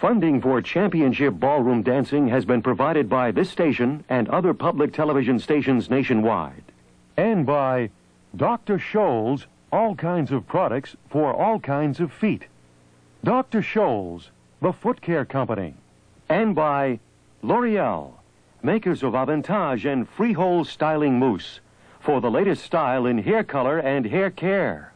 Funding for Championship Ballroom Dancing has been provided by this station and other public television stations nationwide. And by Dr. Scholl's, all kinds of products for all kinds of feet. Dr. Scholl's, the foot care company. And by L'Oreal, makers of Avantage and Freehold Styling Mousse, for the latest style in hair color and hair care.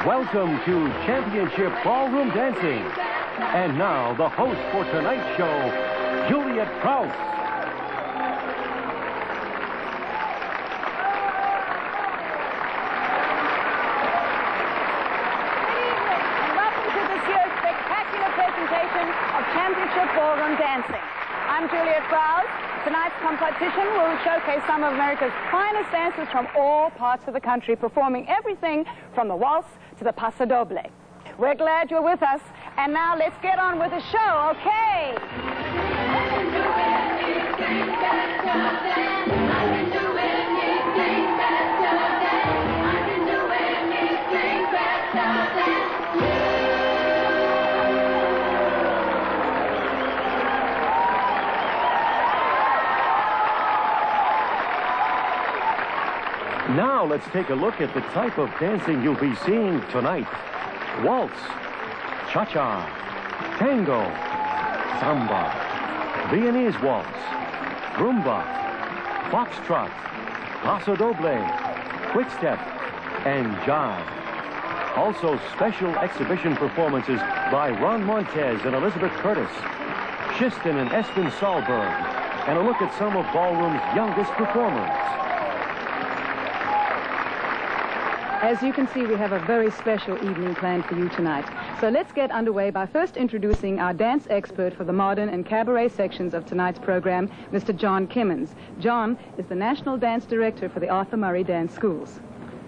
Welcome to Championship Ballroom Dancing. And now, the host for tonight's show, Juliet Prowse. Welcome to this year's spectacular presentation of Championship Ballroom Dancing. I'm Juliet Prowse. Tonight's competition will showcase some of America's finest dancers from all parts of the country, performing everything from the waltz to the paso doble. We're glad you're with us, and now let's get on with the show, okay? Now let's take a look at the type of dancing you'll be seeing tonight. Waltz, cha-cha, tango, samba, Viennese waltz, rumba, foxtrot, paso doble, quick-step, and jive. Also special exhibition performances by Ron Montez and Elizabeth Curtis, Shiston and Espen Sahlberg, and a look at some of ballroom's youngest performers. As you can see, we have a very special evening planned for you tonight. So let's get underway by first introducing our dance expert for the modern and cabaret sections of tonight's program, Mr. John Kimmins. John is the National Dance Director for the Arthur Murray Dance Schools.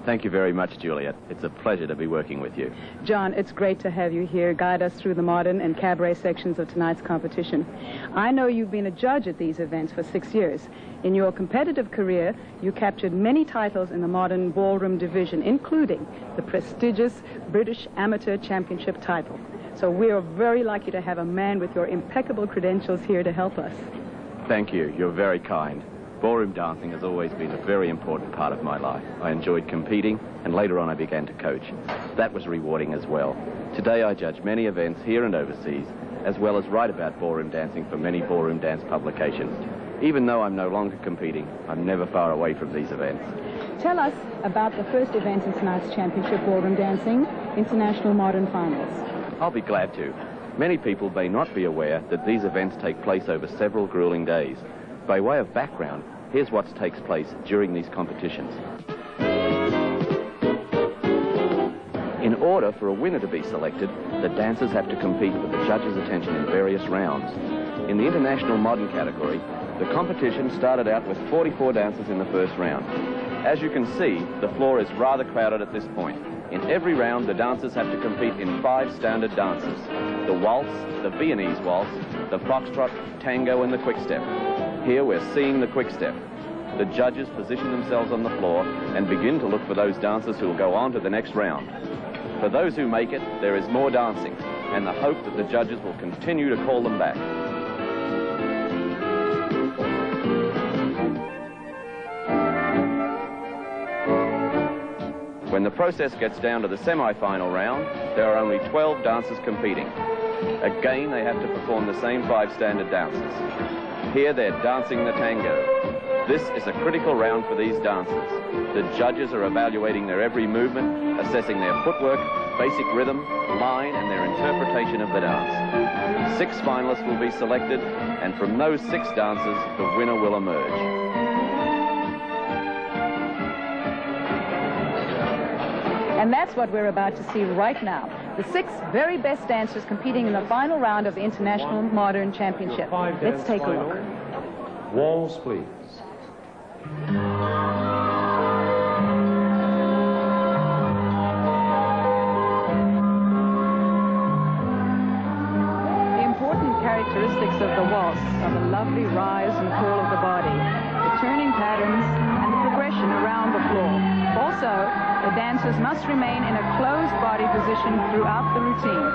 Thank you very much, Juliet. It's a pleasure to be working with you. John, it's great to have you here, guide us through the modern and cabaret sections of tonight's competition. I know you've been a judge at these events for 6 years. In your competitive career, you captured many titles in the modern ballroom division, including the prestigious British Amateur Championship title. So we are very lucky to have a man with your impeccable credentials here to help us. Thank you. You're very kind. Ballroom dancing has always been a very important part of my life. I enjoyed competing, and later on I began to coach. That was rewarding as well. Today I judge many events here and overseas, as well as write about ballroom dancing for many ballroom dance publications. Even though I'm no longer competing, I'm never far away from these events. Tell us about the first event in tonight's Championship Ballroom Dancing, International Modern Finals. I'll be glad to. Many people may not be aware that these events take place over several grueling days. By way of background, here's what takes place during these competitions. In order for a winner to be selected, the dancers have to compete with the judges' attention in various rounds. In the International Modern category, the competition started out with 44 dancers in the first round. As you can see, the floor is rather crowded at this point. In every round, the dancers have to compete in 5 standard dances: the waltz, the Viennese waltz, the foxtrot, tango, and the quick-step. Here we're seeing the quick-step. The judges position themselves on the floor and begin to look for those dancers who will go on to the next round. For those who make it, there is more dancing, and the hope that the judges will continue to call them back. When the process gets down to the semi-final round, there are only 12 dancers competing. Again, they have to perform the same 5 standard dances. Here they're dancing the tango. This is a critical round for these dancers. The judges are evaluating their every movement, assessing their footwork, basic rhythm, line, and their interpretation of the dance. 6 finalists will be selected, and from those 6 dancers, the winner will emerge. And that's what we're about to see right now. The 6 very best dancers competing in the final round of the International Modern Championship. Let's take a look. Waltz, please. The important characteristics of the waltz are the lovely rise and fall of the body, the turning patterns, and the progression around the floor. Also, the dancers must remain in a closed body position throughout the routine.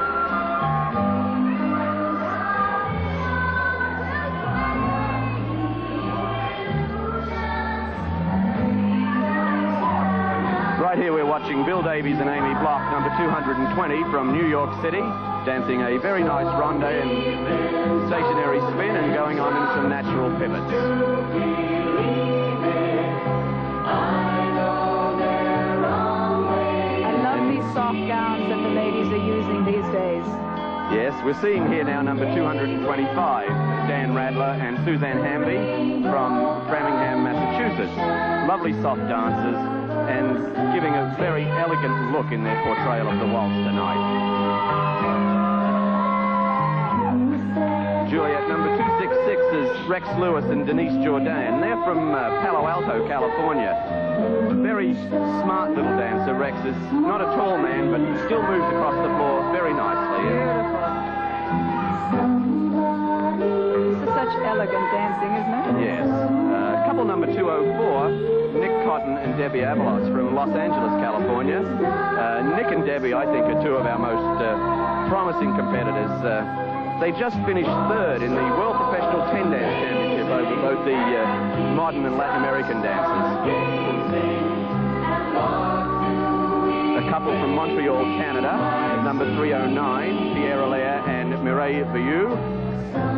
Right here we're watching Bill Davies and Amy Block, number 220 from New York City, dancing a very nice ronde and stationary spin and going on in some natural pivots. Soft gowns that the ladies are using these days. Yes, we're seeing here now number 225, Dan Radler and Suzanne Hamby from Framingham, Massachusetts. Lovely soft dancers and giving a very elegant look in their portrayal of the waltz tonight. Juliet, number 266 is Rex Lewis and Denise Jordan. They're from Palo Alto, California. Very smart little dancer. Rex is not a tall man, but still moves across the floor very nicely. Beautiful. This is such elegant dancing, isn't it? Yes. Couple number 204, Nick Cotton and Debbie Avalos from Los Angeles, California. Nick and Debbie, I think, are 2 of our most promising competitors. They just finished 3rd in the World Professional 10 Dance Championship over both the modern and Latin American dancers. A couple from Montreal, Canada, number 309, Pierre Allaire and Mireille Vieux.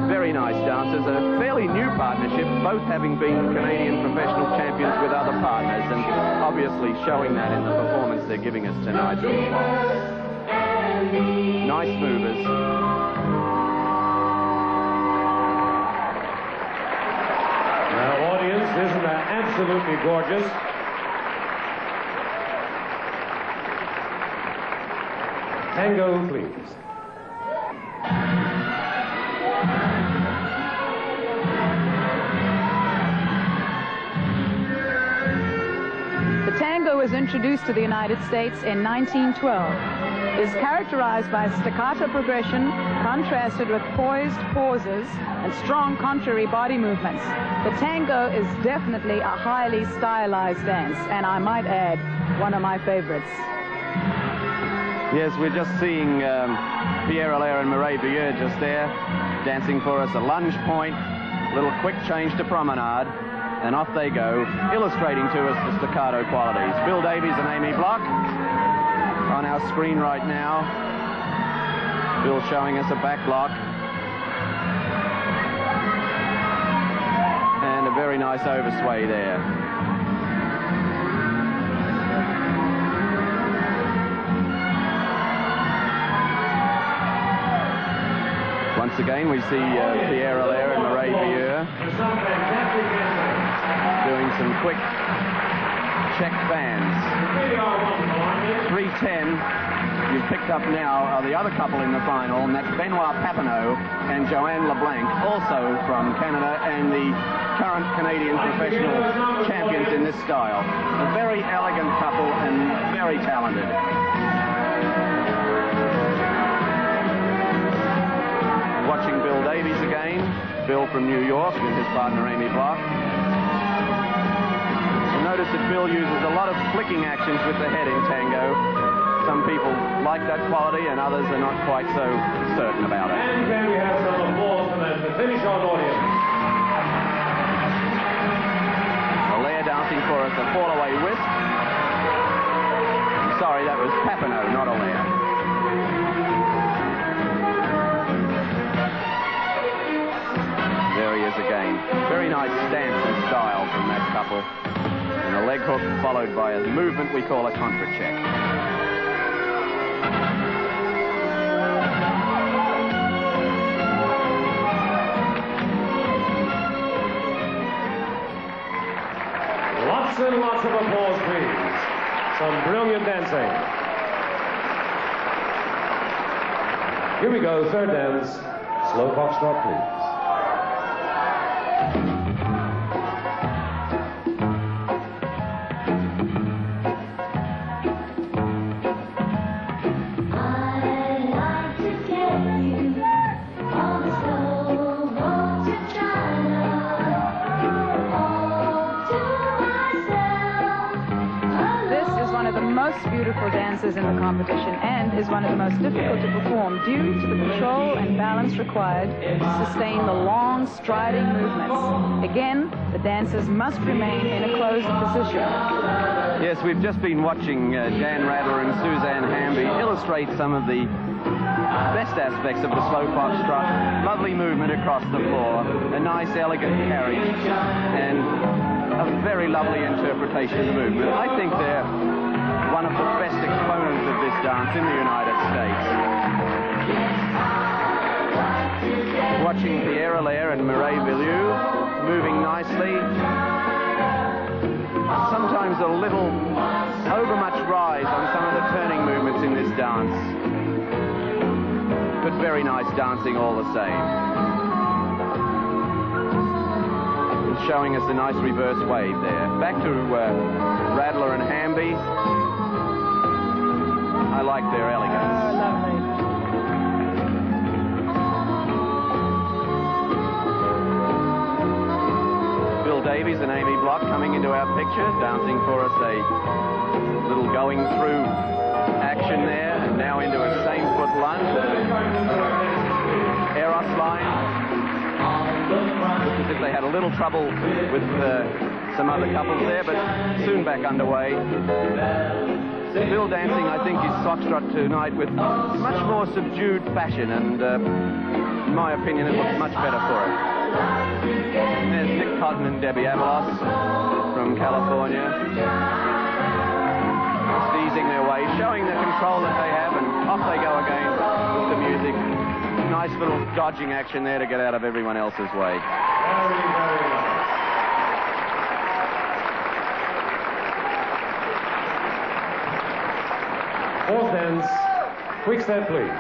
Very nice dancers, a fairly new partnership, both having been Canadian professional champions with other partners, and obviously showing that in the performance they're giving us tonight. Nice movers. Now, audience, isn't that absolutely gorgeous? Tango, please. The tango was introduced to the United States in 1912. It is characterized by staccato progression, contrasted with poised pauses and strong contrary body movements. The tango is definitely a highly stylized dance, and I might add, one of my favorites. Yes, we're just seeing Pierre Allaire and Mireille Vieux just there, dancing for us a lunge point, a little quick change to promenade, and off they go, illustrating to us the staccato qualities. Bill Davies and Amy Block on our screen right now. Bill showing us a back block. And a very nice oversway there. Once again, we see Pierre Allaire and Mireille Vieux doing some quick check bands. 310, you've picked up now are the other couple in the final, and that's Benoit Papineau and Joanne LeBlanc, also from Canada, and the current Canadian professional champions in this style. A very elegant couple and very talented. Watching Bill Davies again, Bill from New York with his partner Amy Block. Notice that Bill uses a lot of flicking actions with the head in tango. Some people like that quality and others are not quite so certain about it. And then we have some applause for them to finish our audience. Alaire dancing for us a fall-away whisk. I'm sorry, that was Papineau, not Alaire. There he is again. Very nice stance and style from that couple. And a leg hook followed by a movement we call a contra check. Lots and lots of applause, please. Some brilliant dancing. Here we go, third dance. Slow foxtrot, please. Beautiful dances in the competition and is one of the most difficult to perform due to the control and balance required to sustain the long striding movements. Again, the dancers must remain in a closed position. Yes, we've just been watching Jan Radler and Suzanne Hamby illustrate some of the best aspects of the slow foxtrot. Lovely movement across the floor, a nice elegant carriage, and a very lovely interpretation of the movement. I think they're one of the best exponents of this dance in the United States. Watching Pierre Allaire and Mireille Villieu moving nicely. Sometimes a little overmuch rise on some of the turning movements in this dance. But very nice dancing all the same. And showing us a nice reverse wave there. Back to Radler and Hamby. I like their elegance. Oh, lovely. Bill Davies and Amy Block coming into our picture, dancing for us a little going through action there, and now into a same foot lunge. Eros line. Looks as if they had a little trouble with some other couples there, but soon back underway. Bill dancing, I think, his foxtrot tonight with much more subdued fashion, and in my opinion, it looks much better for it. And there's Nick Cotton and Debbie Avalos from California. Just easing their way, showing the control that they have, and off they go again with the music. Nice little dodging action there to get out of everyone else's way. Very, very nice. Fourth dance, quick step, please.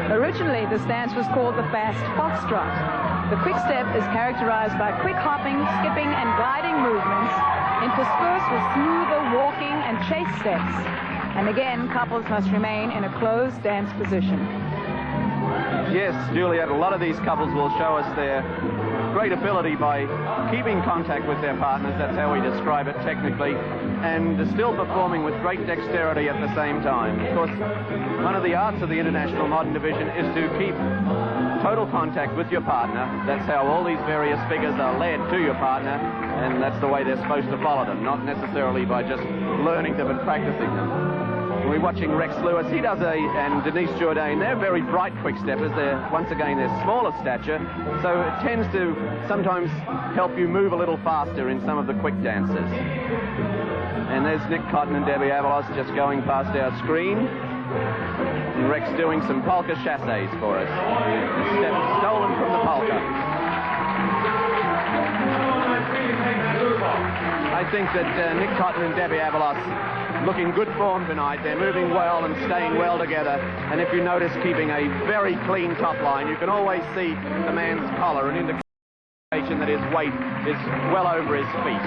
Originally, this dance was called the fast foxtrot. The quick step is characterized by quick hopping, skipping, and gliding movements, interspersed with smoother walking and chase steps. And again, couples must remain in a closed dance position. Yes, Juliet, a lot of these couples will show us their great ability by keeping contact with their partners, that's how we describe it technically, and still performing with great dexterity at the same time. Of course, one of the arts of the International Modern Division is to keep total contact with your partner. That's how all these various figures are led to your partner, and that's the way they're supposed to follow them, not necessarily by just learning them and practicing them. We're watching Rex Lewis. He does and Denise Jourdain. They're very bright quick steppers. Once again, they're smaller stature, so it tends to sometimes help you move a little faster in some of the quick dances. And there's Nick Cotton and Debbie Avalos just going past our screen. And Rex doing some polka chassés for us. A step stolen from the polka. think that Nick Cotton and Debbie Avalos look in good form tonight. They're moving well and staying well together. And if you notice, keeping a very clean top line, you can always see the man's collar, an indication that his weight is well over his feet.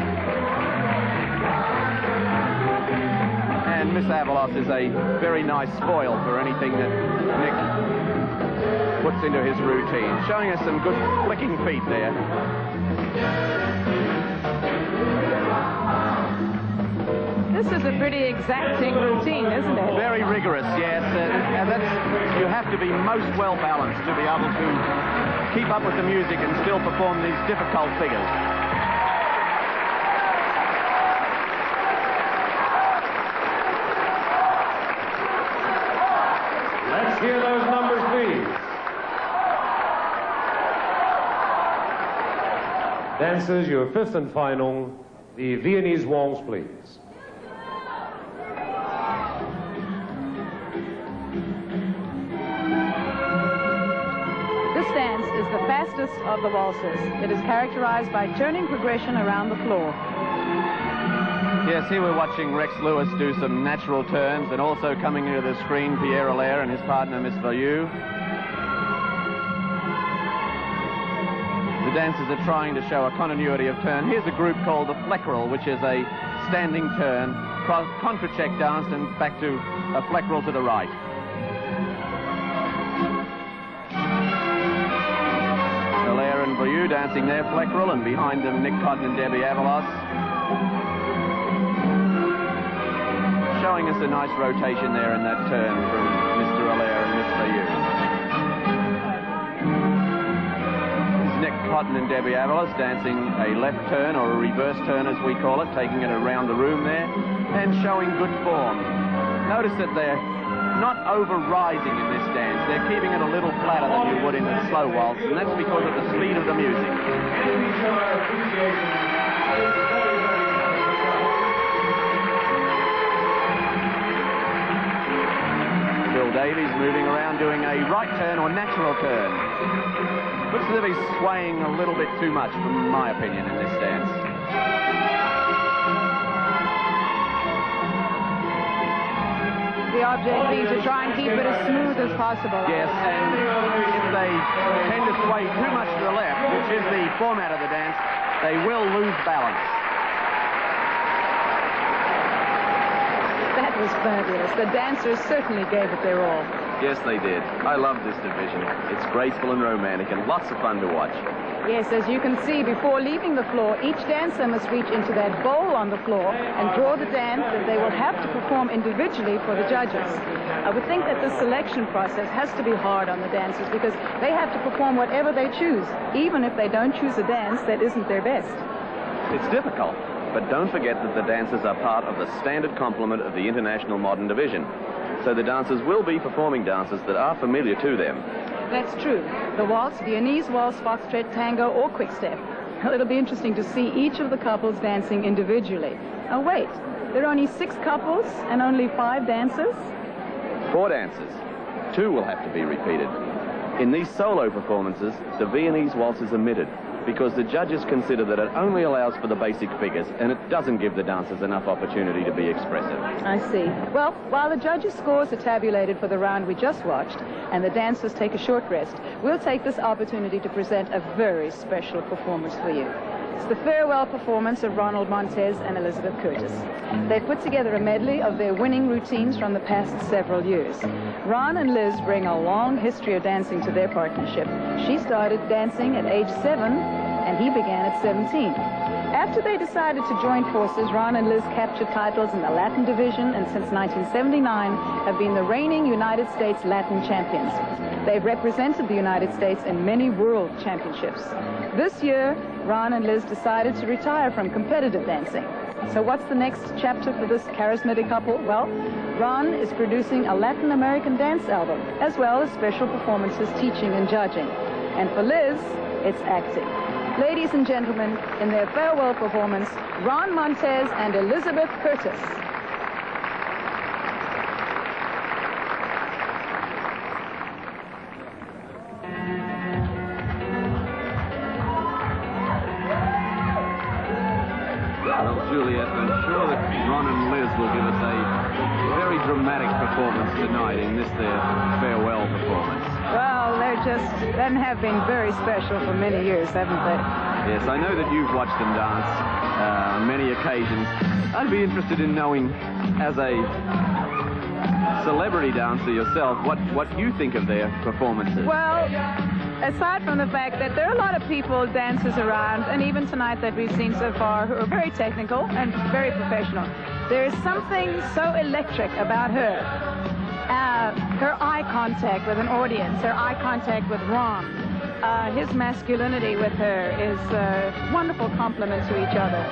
And Miss Avalos is a very nice spoil for anything that Nick puts into his routine. Showing us some good flicking feet there. This is a pretty exacting routine, isn't it? Very rigorous, yes. And you have to be most well balanced to be able to keep up with the music and still perform these difficult figures. Let's hear those numbers, please. Dancers, your fifth and final, the Viennese waltz, please. This dance is the fastest of the waltzes. It is characterized by turning progression around the floor. Yes, here we're watching Rex Lewis do some natural turns, and also coming into the screen, Pierre Allaire and his partner, Miss Value. The dancers are trying to show a continuity of turn. Here's a group called the Fleckerel, which is a standing turn, contra-check dance, and back to a Fleckerel to the right. Allaire and Value dancing their Fleckerel, and behind them Nick Cotton and Debbie Avalos. Showing us a nice rotation there in that turn from Mr. Allaire and Miss Value. Nick Cotton and Debbie Avalos dancing a left turn, or a reverse turn as we call it, taking it around the room there, and showing good form. Notice that they're not over-rising in this dance. They're keeping it a little flatter than you would in the slow waltz, and that's because of the speed of the music. Bill Davies moving around doing a right turn or natural turn. Looks as if he's swaying a little bit too much, from my opinion, in this dance. The object being to try and keep it as smooth as possible. Yes, and if they tend to sway too much to the left, which is the format of the dance, they will lose balance. That was fabulous. The dancers certainly gave it their all. Yes, they did. I love this division. It's graceful and romantic and lots of fun to watch. Yes, as you can see, before leaving the floor, each dancer must reach into that bowl on the floor and draw the dance that they will have to perform individually for the judges. I would think that the selection process has to be hard on the dancers because they have to perform whatever they choose, even if they don't choose a dance that isn't their best. It's difficult, but don't forget that the dancers are part of the standard complement of the International Modern Division. So the dancers will be performing dances that are familiar to them. That's true. The waltz, Viennese waltz, foxtrot, tango, or quick-step. Well, it'll be interesting to see each of the couples dancing individually. Oh, wait. There are only 6 couples and only 5 dancers? 4 dancers. 2 will have to be repeated. In these solo performances, the Viennese waltz is omitted because the judges consider that it only allows for the basic figures and it doesn't give the dancers enough opportunity to be expressive. I see. Well, while the judges' scores are tabulated for the round we just watched and the dancers take a short rest, we'll take this opportunity to present a very special performance for you. It's the farewell performance of Ronald Montez and Elizabeth Curtis. They've put together a medley of their winning routines from the past several years. Ron and Liz bring a long history of dancing to their partnership. She started dancing at age 7, and he began at 17. After they decided to join forces, Ron and Liz captured titles in the Latin division, and since 1979 have been the reigning United States Latin champions. They've represented the United States in many world championships. This year, Ron and Liz decided to retire from competitive dancing. So what's the next chapter for this charismatic couple? Well, Ron is producing a Latin American dance album, as well as special performances, teaching and judging. And for Liz, it's acting. Ladies and gentlemen, in their farewell performance, Ron Montez and Elizabeth Curtis. Well, Juliet, I'm sure that Ron and Liz will give us a very dramatic performance tonight in this their farewell performance. Well, they have been very special for many years, haven't they? Yes, I know that you've watched them dance on many occasions. I'd be interested in knowing, as a celebrity dancer yourself, what you think of their performances. Well, aside from the fact that there are a lot of people, dancers around, and even tonight that we've seen so far, who are very technical and very professional, there is something so electric about her. Her eye contact with an audience, her eye contact with Ron, his masculinity with her is a wonderful compliment to each other.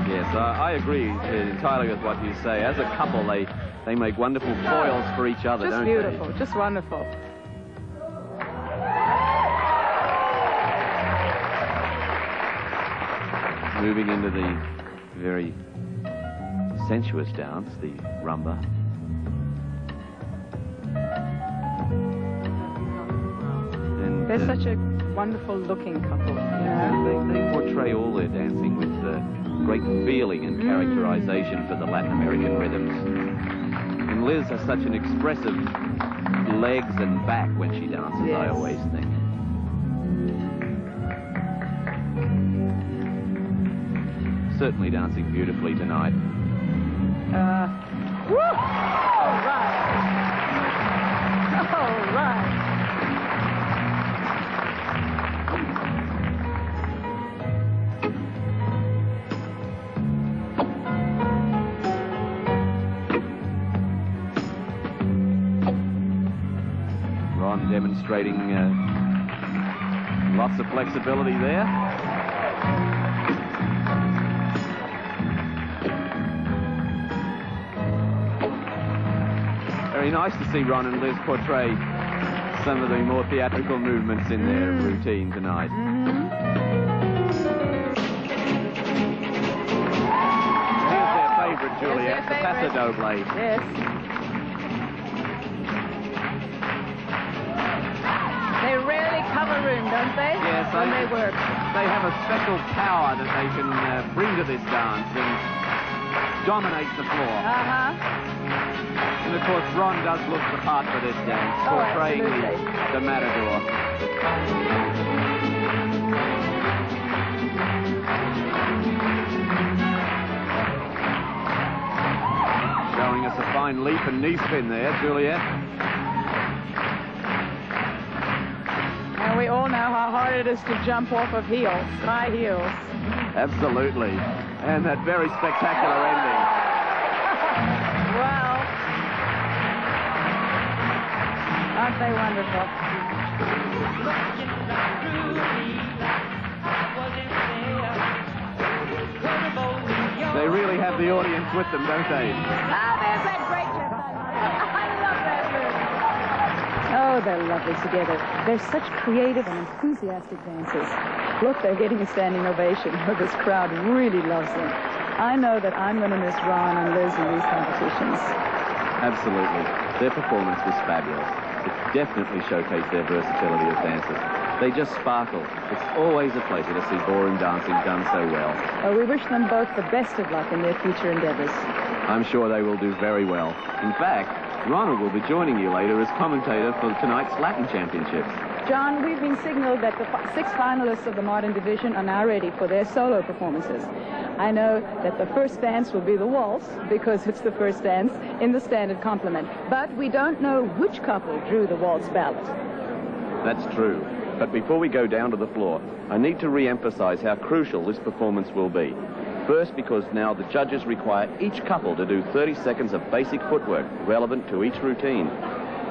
Yes, I agree entirely with what you say. As a couple, they make wonderful foils for each other, don't they? Just beautiful, just wonderful. Moving into the very sensuous dance, the rumba. And, They're such a wonderful-looking couple, you know? They portray all their dancing with great feeling and characterization for the Latin American rhythms. And Liz has such an expressive legs and back when she dances, yes. I always think. Certainly dancing beautifully tonight. Woo! All right. All right. Ron demonstrating lots of flexibility there. Very nice to see Ron and Liz portray some of the more theatrical movements in their routine tonight. Here's their favorite, Juliet, the Paso Doble. Yes. They rarely cover room, don't they? Yes, when they work. They have a special power that they can bring to this dance and dominate the floor. And of course, Ron does look the part for this dance, portraying the matador. Showing us a fine leap and knee spin there, Juliet. And we all know how hard it is to jump off of heels, high heels. Absolutely. And that very spectacular ending. Well, aren't they wonderful? They really have the audience with them, don't they? Ah, there's that great chip. I love that move. Oh, they're lovely together. They're such creative and enthusiastic dancers. Look, they're getting a standing ovation. This crowd really loves them. I know that I'm going to miss Ron and Liz in these competitions. Absolutely. Their performance was fabulous. It definitely showcased their versatility as dancers. They just sparkle. It's always a pleasure to see ballroom dancing done so well. Oh, we wish them both the best of luck in their future endeavors. I'm sure they will do very well. In fact, Ronald will be joining you later as commentator for tonight's Latin Championships. John, we've been signaled that the 6 finalists of the modern division are now ready for their solo performances. I know that the first dance will be the waltz, because it's the first dance in the standard complement. But we don't know which couple drew the waltz ballot. That's true. But before we go down to the floor, I need to re-emphasize how crucial this performance will be. First, because now the judges require each couple to do 30 seconds of basic footwork relevant to each routine.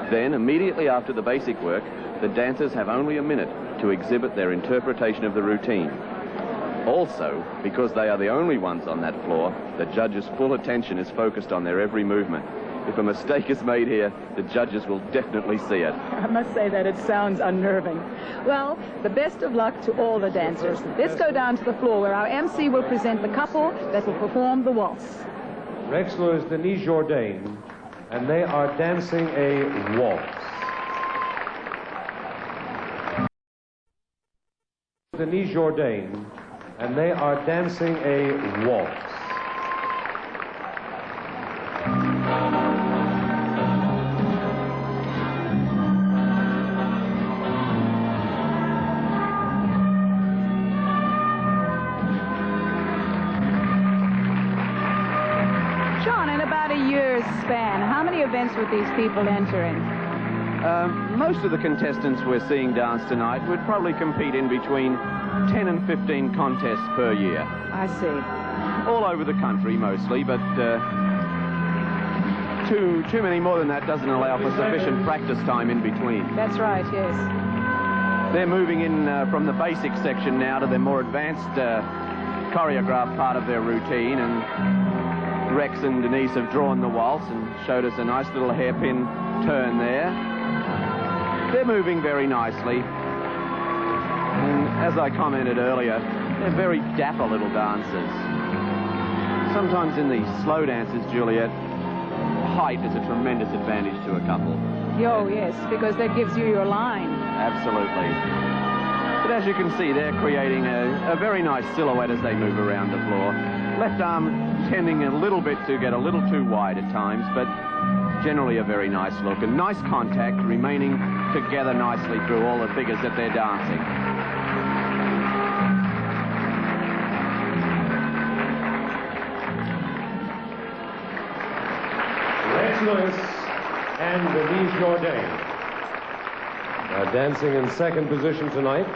Then, immediately after the basic work, the dancers have only a minute to exhibit their interpretation of the routine. Also, because they are the only ones on that floor, the judges' full attention is focused on their every movement. If a mistake is made here, the judges will definitely see it. I must say that it sounds unnerving. Well, the best of luck to all the dancers. Let's go down to the floor where our MC will present the couple that will perform the waltz. Wrexler is Denise Jourdain, and they are dancing a waltz. Denise Jourdain, and they are dancing a waltz. John, in about a year's span, how many events would these people enter in? Most of the contestants we're seeing dance tonight would probably compete in between 10 and 15 contests per year. I see. All over the country mostly, but too many more than that doesn't allow for sufficient practice time in between. That's right, yes. They're moving in from the basic section now to the more advanced choreographed part of their routine, and Rex and Denise have drawn the waltz and showed us a nice little hairpin turn there. They're moving very nicely. And as I commented earlier, they're very dapper little dancers. Sometimes in the slow dances, Juliet, height is a tremendous advantage to a couple. Oh, yes, because that gives you your line. Absolutely. But as you can see, they're creating a very nice silhouette as they move around the floor. Left arm tending a little bit to get a little too wide at times, but generally a very nice look. And nice contact, remaining together nicely through all the figures that they're dancing. Rex Lewis and Denise Jourdain are dancing in second position tonight.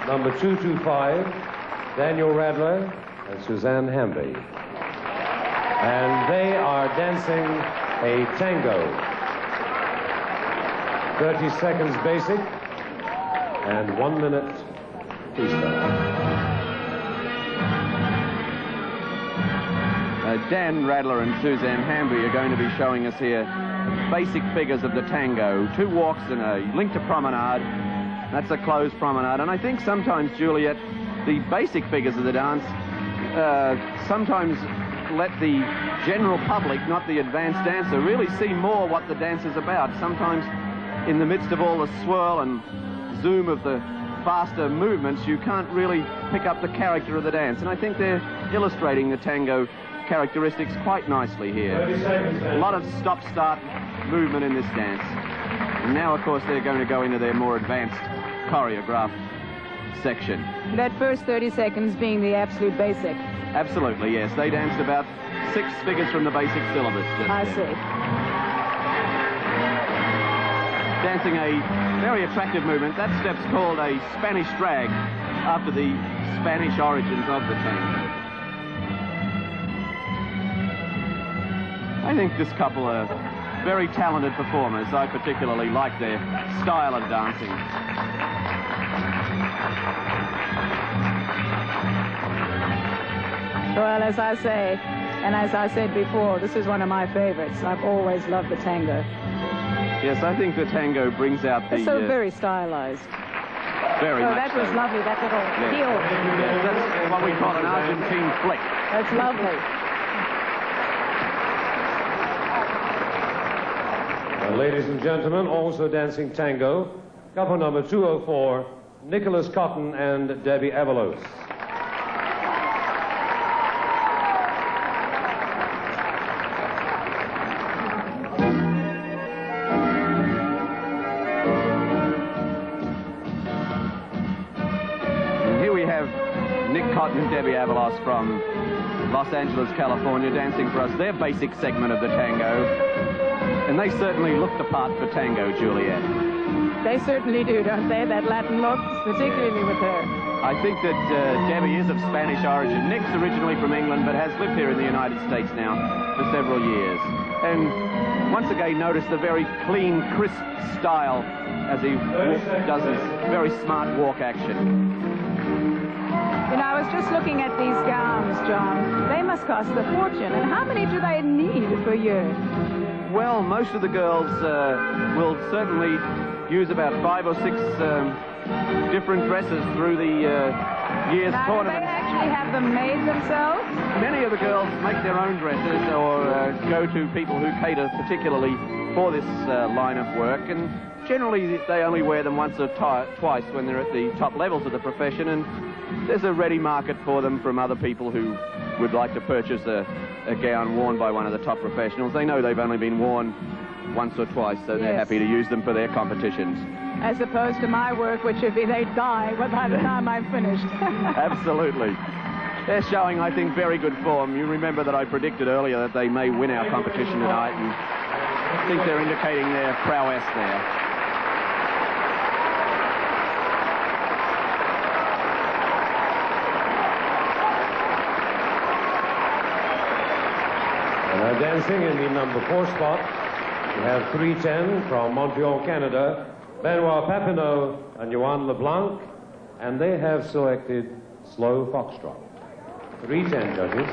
Number 225, Daniel Radler and Suzanne Hamby. And they are dancing a tango. 30 seconds basic and 1 minute freestyle. Dan Radler and Suzanne Hamby are going to be showing us here basic figures of the tango. 2 walks and a link to promenade. That's a closed promenade. And I think sometimes, Juliet, the basic figures of the dance sometimes let the general public, not the advanced dancer, really see more what the dance is about. Sometimes in the midst of all the swirl and zoom of the faster movements, you can't really pick up the character of the dance. And I think they're illustrating the tango characteristics quite nicely here. A lot of stop-start movement in this dance. And now, of course, they're going to go into their more advanced choreographed section. That first 30 seconds being the absolute basic. Absolutely, yes. They danced about 6 figures from the basic syllabus. I see. Dancing a very attractive movement. That step's called a Spanish drag, after the Spanish origins of the tango. I think this couple are very talented performers. I particularly like their style of dancing. Well, as I say, and as I said before, this is one of my favorites. I've always loved the tango. Yes, I think the tango brings out the... It's so very stylized. Very much that was so. lovely, that little heel. Yes, that's what we call an Argentine flick. That's lovely. Ladies and gentlemen, also dancing tango, couple number 204, Nicholas Cotton and Debbie Avalos. And here we have Nick Cotton and Debbie Avalos from Los Angeles, California, dancing for us their basic segment of the tango. And they certainly look the part for tango, Juliet. They certainly do, don't they? That Latin look, particularly with her. I think that Debbie is of Spanish origin. Nick's originally from England, but has lived here in the United States now for several years. And once again, notice the very clean, crisp style as he does his very smart walk action. You know, I was just looking at these gowns, John. They must cost a fortune. And how many do they need per year? Well, most of the girls will certainly use about 5 or 6 different dresses through the year's Now, tournament. do they actually have them made themselves? Many of the girls make their own dresses or go to people who cater particularly for this line of work, and generally they only wear them once or twice when they're at the top levels of the profession, and there's a ready market for them from other people who would like to purchase a gown worn by one of the top professionals. They know they've only been worn once or twice, so they're happy to use them for their competitions. As opposed to my work, which if they die by the time I'm finished. Absolutely. They're showing, I think, very good form. You remember that I predicted earlier that they may win our competition tonight, and I think they're indicating their prowess there. Now dancing in the number 4 spot, we have 310 from Montreal, Canada, Benoit Papineau and Joanne LeBlanc, and they have selected slow foxtrot. 310 judges.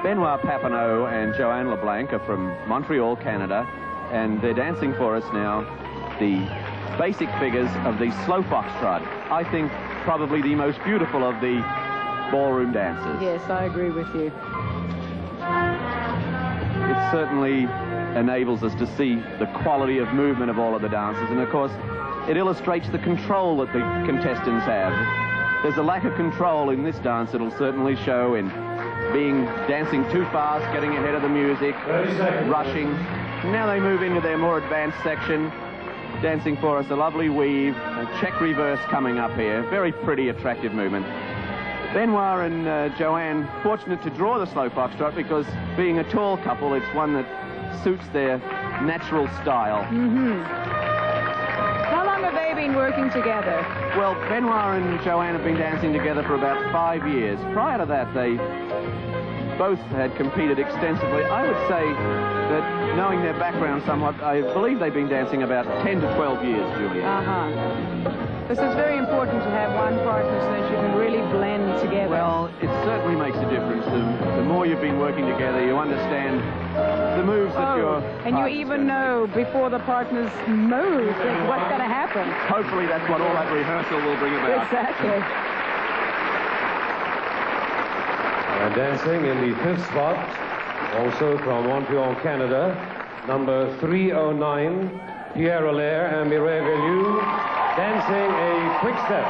Benoit Papineau and Joanne LeBlanc are from Montreal, Canada, and they're dancing for us now the basic figures of the slow foxtrot. I think probably the most beautiful of the ballroom dances. Yes, I agree with you. It certainly enables us to see the quality of movement of all of the dancers, and of course it illustrates the control that the contestants have. There's a lack of control in this dance. It'll certainly show in dancing too fast, getting ahead of the music, rushing. Now they move into their more advanced section, dancing for us a lovely weave, a check reverse coming up here. Very pretty, attractive movement. Benoit and Joanne, fortunate to draw the slow foxtrot because being a tall couple, it's one that suits their natural style. How long have they been working together? Well, Benoit and Joanne have been dancing together for about 5 years. Prior to that, they both had competed extensively. I would say that, knowing their background somewhat, I believe they've been dancing about 10 to 12 years, Juliet. This is very important to have one partner so that you can really blend together. Well, it certainly makes a difference. The more you've been working together, you understand the moves that you're... And you even know before the partners move what's going to happen. Hopefully that's what all that rehearsal will bring about. Exactly. And dancing in the 5th spot, also from Montreal, Canada, number 309, Pierre Allaire and Mireille Velliou, dancing a quick step.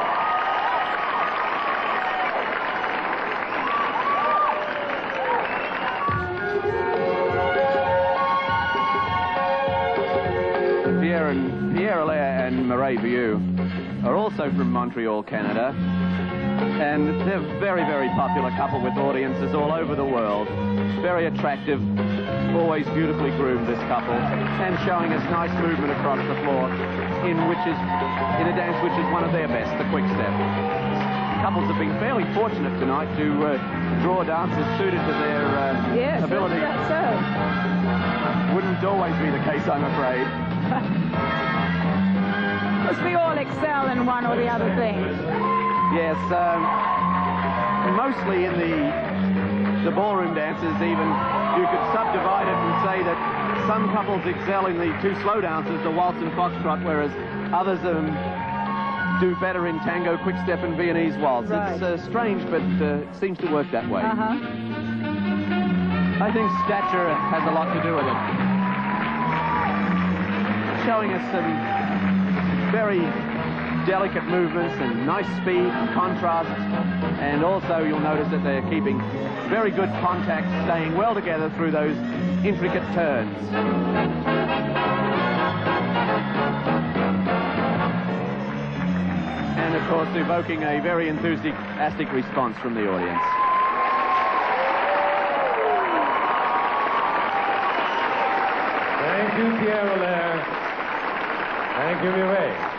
Pierre Allaire and Mireille Velliou are also from Montreal, Canada, and they're a very, very popular couple with audiences all over the world. Very attractive, always beautifully groomed, this couple, and showing us nice movement across the floor in a dance which is one of their best, the quick step. Couples have been fairly fortunate tonight to draw dances suited to their ability. Yes, so. Wouldn't always be the case, I'm afraid. Because we all excel in one or the other thing. Yes, mostly in the ballroom dances even, you could subdivide it and say that some couples excel in the two slow dances, the waltz and foxtrot, whereas others do better in tango, quick-step and Viennese waltz. Right. It's strange, but it seems to work that way. I think stature has a lot to do with it. Showing us some very delicate movements and nice speed and contrast, and also you'll notice that they're keeping very good contact, staying well together through those intricate turns. And of course evoking a very enthusiastic response from the audience. Thank you, Pierre Allaire. Thank you, Mireille.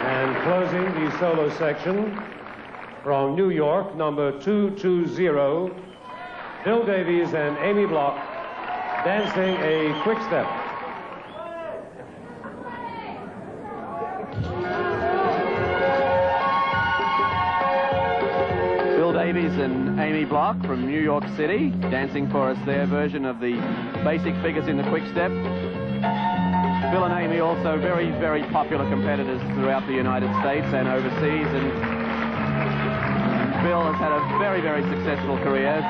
And closing the solo section, from New York, number 220, Bill Davies and Amy Block, dancing a quick step. Bill Davies and Amy Block from New York City, dancing for us their version of the basic figures in the quick step. Bill and Amy also very, very popular competitors throughout the United States and overseas, and Bill has had a very, very successful career.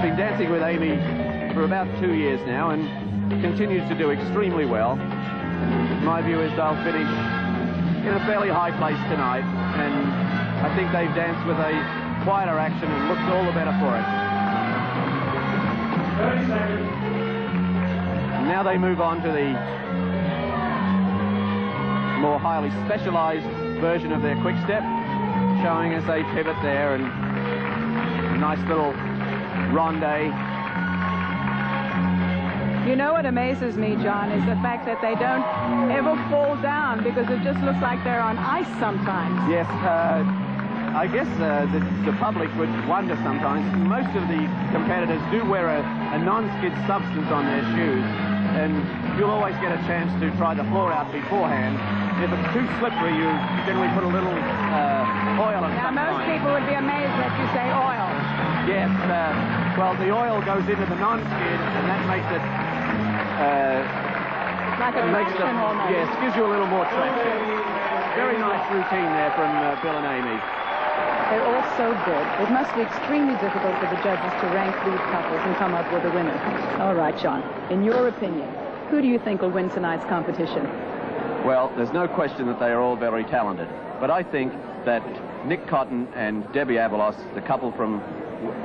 Been dancing with Amy for about 2 years now and continues to do extremely well. My view is they'll finish in a fairly high place tonight, and I think they've danced with a quieter action and looked all the better for it. 30 seconds. Now they move on to the more highly specialized version of their quick step, showing as they pivot there, and a nice little ronde. You know what amazes me, John, is the fact that they don't ever fall down, because it just looks like they're on ice sometimes. Yes, I guess the public would wonder sometimes. Most of the competitors do wear a non-skid substance on their shoes, and you'll always get a chance to try the floor out beforehand. If it's too slippery, you generally put a little oil of Now, some most kind. people would be amazed that you say oil. Yes, well, the oil goes into the non-skid, and that makes it... Like a traction almost. Yes, gives you a little more traction. Very nice routine there from Bill and Amy. They're all so good. It must be extremely difficult for the judges to rank these couples and come up with a winner. All right, John, in your opinion, who do you think will win tonight's competition? Well, there's no question that they are all very talented, but I think that Nick Cotton and Debbie Avalos, the couple from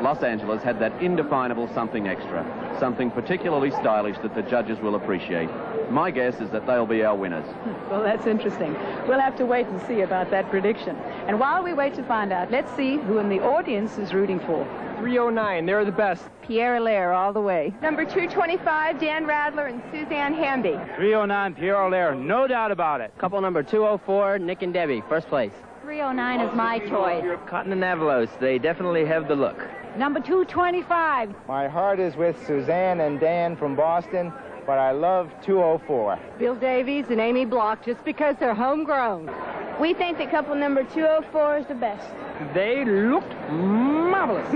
Los Angeles, had that indefinable something extra, something particularly stylish that the judges will appreciate. My guess is that they'll be our winners. Well, that's interesting. We'll have to wait and see about that prediction. And while we wait to find out, let's see who in the audience is rooting for. 309, they're the best. Pierre Allaire all the way. Number 225, Dan Radler and Suzanne Hamby. 309, Pierre Allaire, no doubt about it. Couple number 204, Nick and Debbie, first place. 309 is my choice. Cotton and Avalos, they definitely have the look. Number 225. My heart is with Suzanne and Dan from Boston, but I love 204. Bill Davies and Amy Block, just because they're homegrown. We think that couple number 204 is the best. They looked marvelous.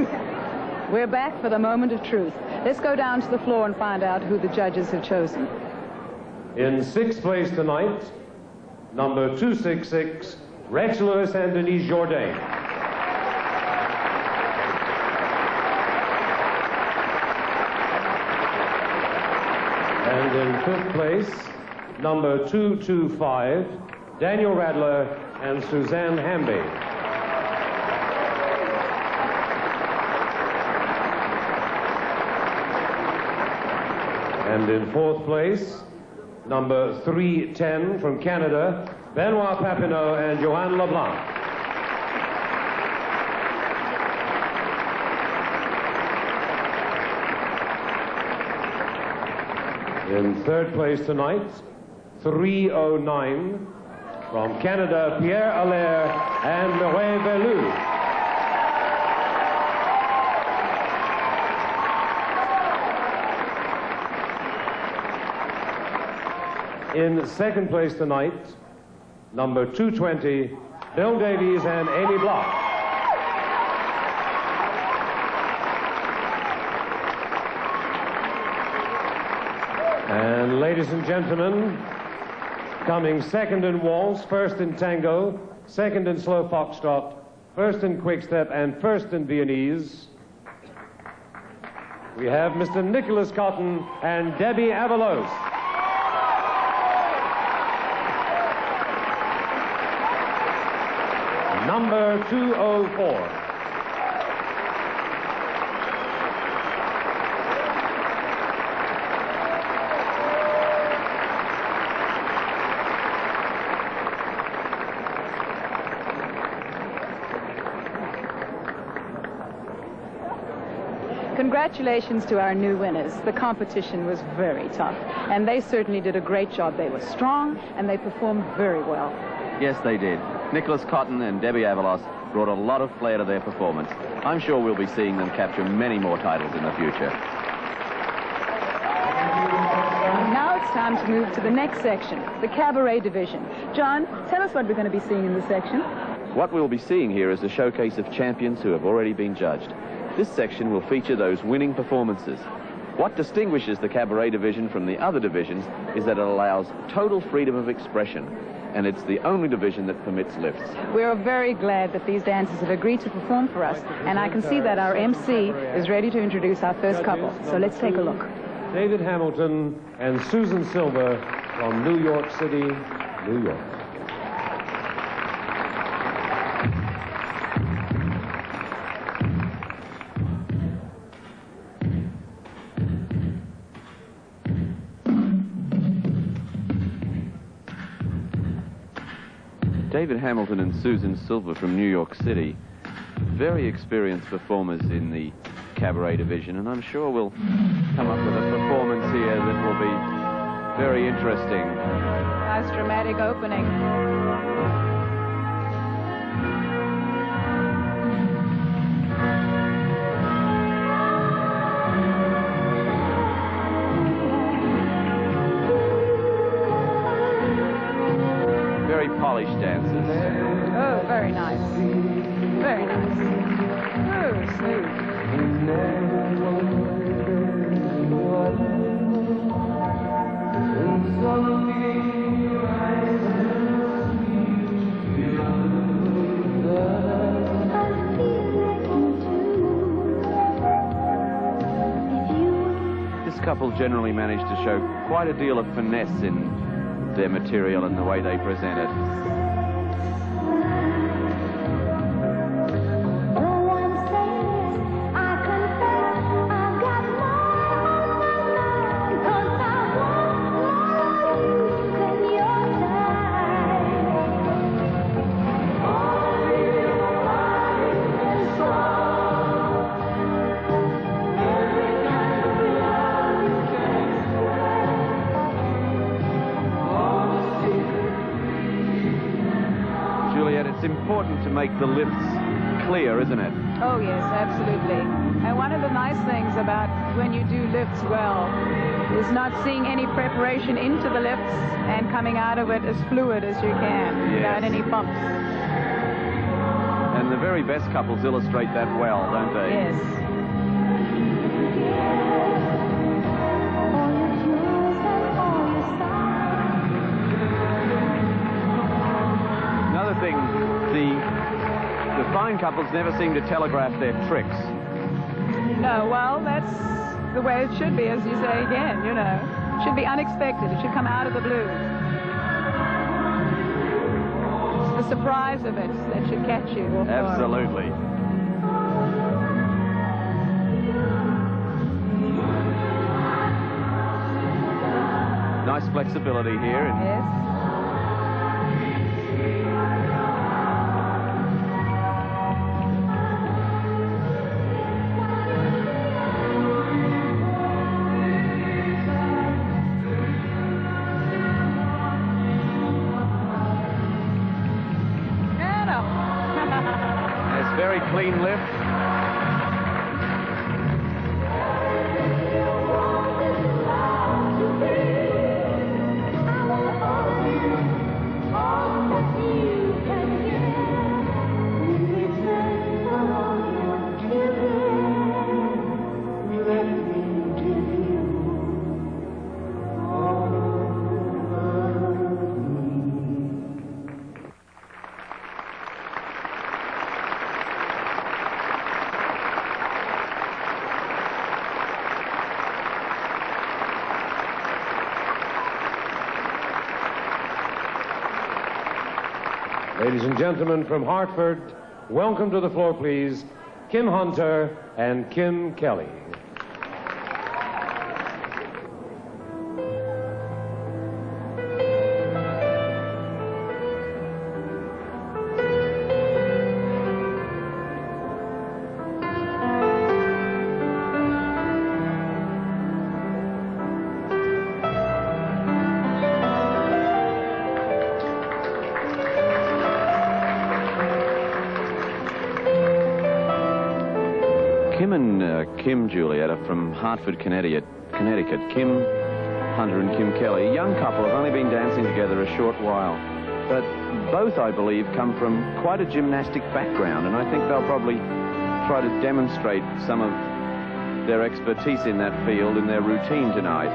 We're back for the moment of truth. Let's go down to the floor and find out who the judges have chosen. In sixth place tonight, number 266, Rex Lewis and Denise Jourdain. And in fifth place, number 225, Daniel Radler and Suzanne Hamby. And in fourth place, number 310 from Canada, Benoit Papineau and Joanne LeBlanc. In third place tonight, 309 from Canada, Pierre Allaire and Mireille Bellew. In second place tonight, number 220, Bill Davies and Amy Block. And ladies and gentlemen, coming second in waltz, first in tango, second in slow foxtrot, first in quickstep, and first in Viennese, we have Mr. Nicholas Cotton and Debbie Avalos. Number 204. Congratulations to our new winners. The competition was very tough, and they certainly did a great job. They were strong, and they performed very well. Yes, they did. Nicholas Cotton and Debbie Avalos brought a lot of flair to their performance. I'm sure we'll be seeing them capture many more titles in the future. Now it's time to move to the next section, the Cabaret division. John, tell us what we're going to be seeing in this section. What we'll be seeing here is a showcase of champions who have already been judged. This section will feature those winning performances. What distinguishes the cabaret division from the other divisions is that it allows total freedom of expression, and it's the only division that permits lifts. We're very glad that these dancers have agreed to perform for us, and I can see that our MC is ready to introduce our first couple. So let's take a look. David Hamilton and Susan Silver from New York City, New York. David Hamilton and Susan Silver from New York City, very experienced performers in the cabaret division, and I'm sure we'll come up with a performance here that will be very interesting. Nice dramatic opening. Very polished dancers. Oh, very nice. Very nice. Oh, smooth. This couple generally manage to show quite a deal of finesse in their material and the way they present it. Juliet, it's important to make the lifts clear, isn't it? Oh, yes, absolutely. And one of the nice things about when you do lifts well is not seeing any preparation into the lifts and coming out of it as fluid as you can, without any bumps. And the very best couples illustrate that well, don't they? Yes. Another thing, the fine couples never seem to telegraph their tricks. No, well, that's the way it should be, as you say again, you know. It should be unexpected. It should come out of the blue. It's the surprise of it that should catch you. off guard. Absolutely. Nice flexibility here. Yes. Very clean lift. Ladies and gentlemen from Hartford, welcome to the floor, please, Kim Hunter and Kim Kelly. Kim and Kim Juliet are from Hartford, Connecticut. Kim Hunter and Kim Kelly, a young couple, have only been dancing together a short while. But both, I believe, come from quite a gymnastic background, and I think they'll probably try to demonstrate some of their expertise in that field in their routine tonight.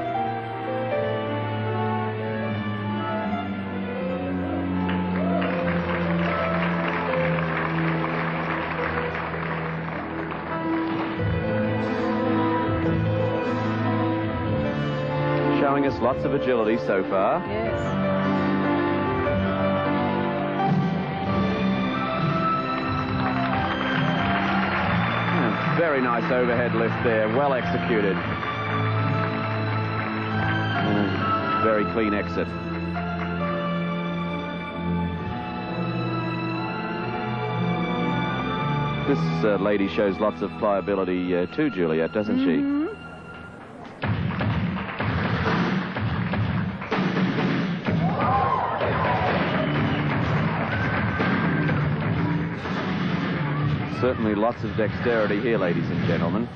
Showing us lots of agility so far. Yes. Very nice overhead lift there, well executed. Very clean exit. This lady shows lots of pliability too, Juliet, doesn't she? Certainly lots of dexterity here, ladies and gentlemen.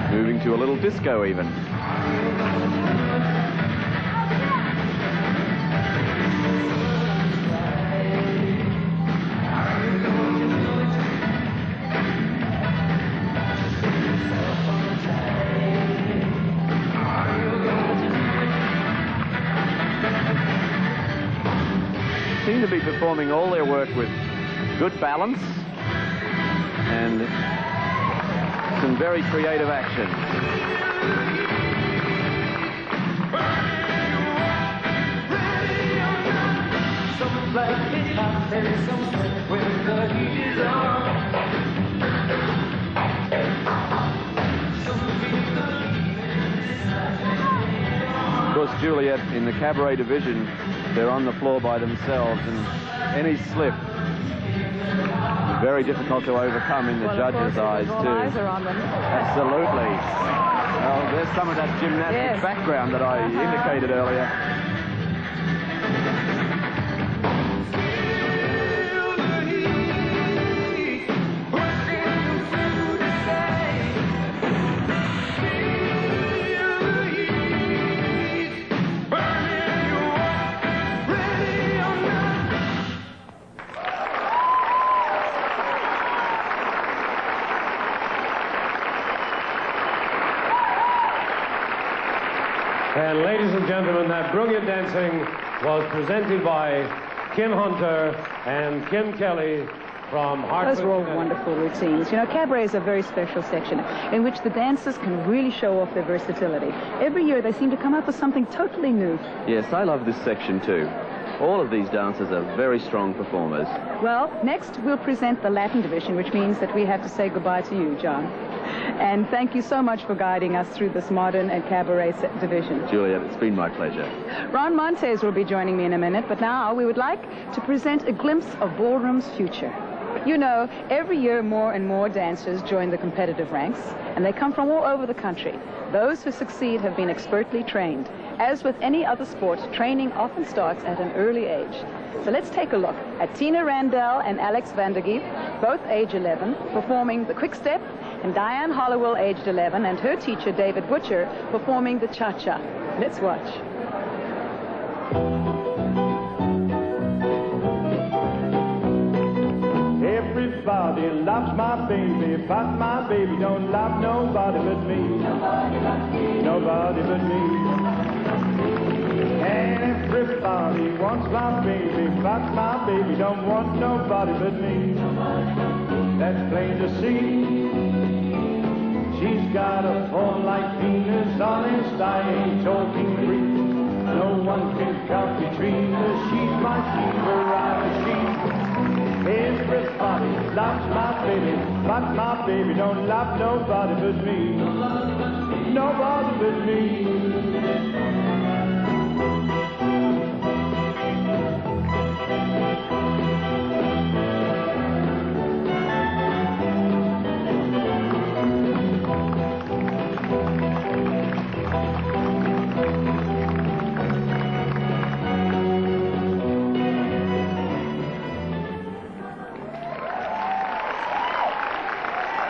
Moving to a little disco even. Seem to be performing all their work with good balance and some very creative action. Of course, Juliet, in the cabaret division, they're on the floor by themselves, and any slip is very difficult to overcome in the judges' eyes, too. All eyes are on them. Absolutely. Well, there's some of that gymnastic background that I indicated earlier. And ladies and gentlemen, that brilliant dancing was presented by Kim Hunter and Kim Kelly from Hartford. Those were all wonderful routines. You know, cabaret is a very special section in which the dancers can really show off their versatility. Every year they seem to come up with something totally new. Yes, I love this section too. All of these dancers are very strong performers. Well, next we'll present the Latin division, which means that we have to say goodbye to you, John. And thank you so much for guiding us through this modern and cabaret division. Juliet, it's been my pleasure. Ron Montez will be joining me in a minute, but now we would like to present a glimpse of ballroom's future. You know, every year more and more dancers join the competitive ranks, and they come from all over the country. Those who succeed have been expertly trained. As with any other sport, training often starts at an early age. So let's take a look at Tina Randell and Alex Vandergeep, both age 11, performing the quick step, and Diane Hollowell, aged 11, and her teacher, David Butcher, performing the cha-cha. Let's watch. Everybody loves my baby, but my baby don't love nobody but me. Nobody but me. Everybody wants my baby, but my baby don't want nobody but me. That's plain to see. She's got a form like Venus, honest, I ain't talking Greek. No one can come between us, she's my Shiva machine. Everybody loves my baby, but my baby don't love nobody but me. Nobody but me.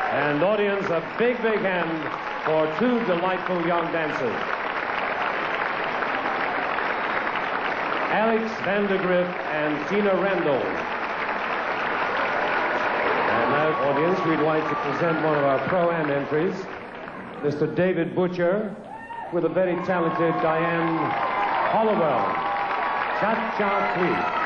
And audience, a big, big hand for two delightful young dancers. Alex Vandergrift and Tina Randall. And now, audience, we'd like to present one of our Pro-Am entries, Mr. David Butcher, with a very talented Diane Hollowell. Cha-cha, please.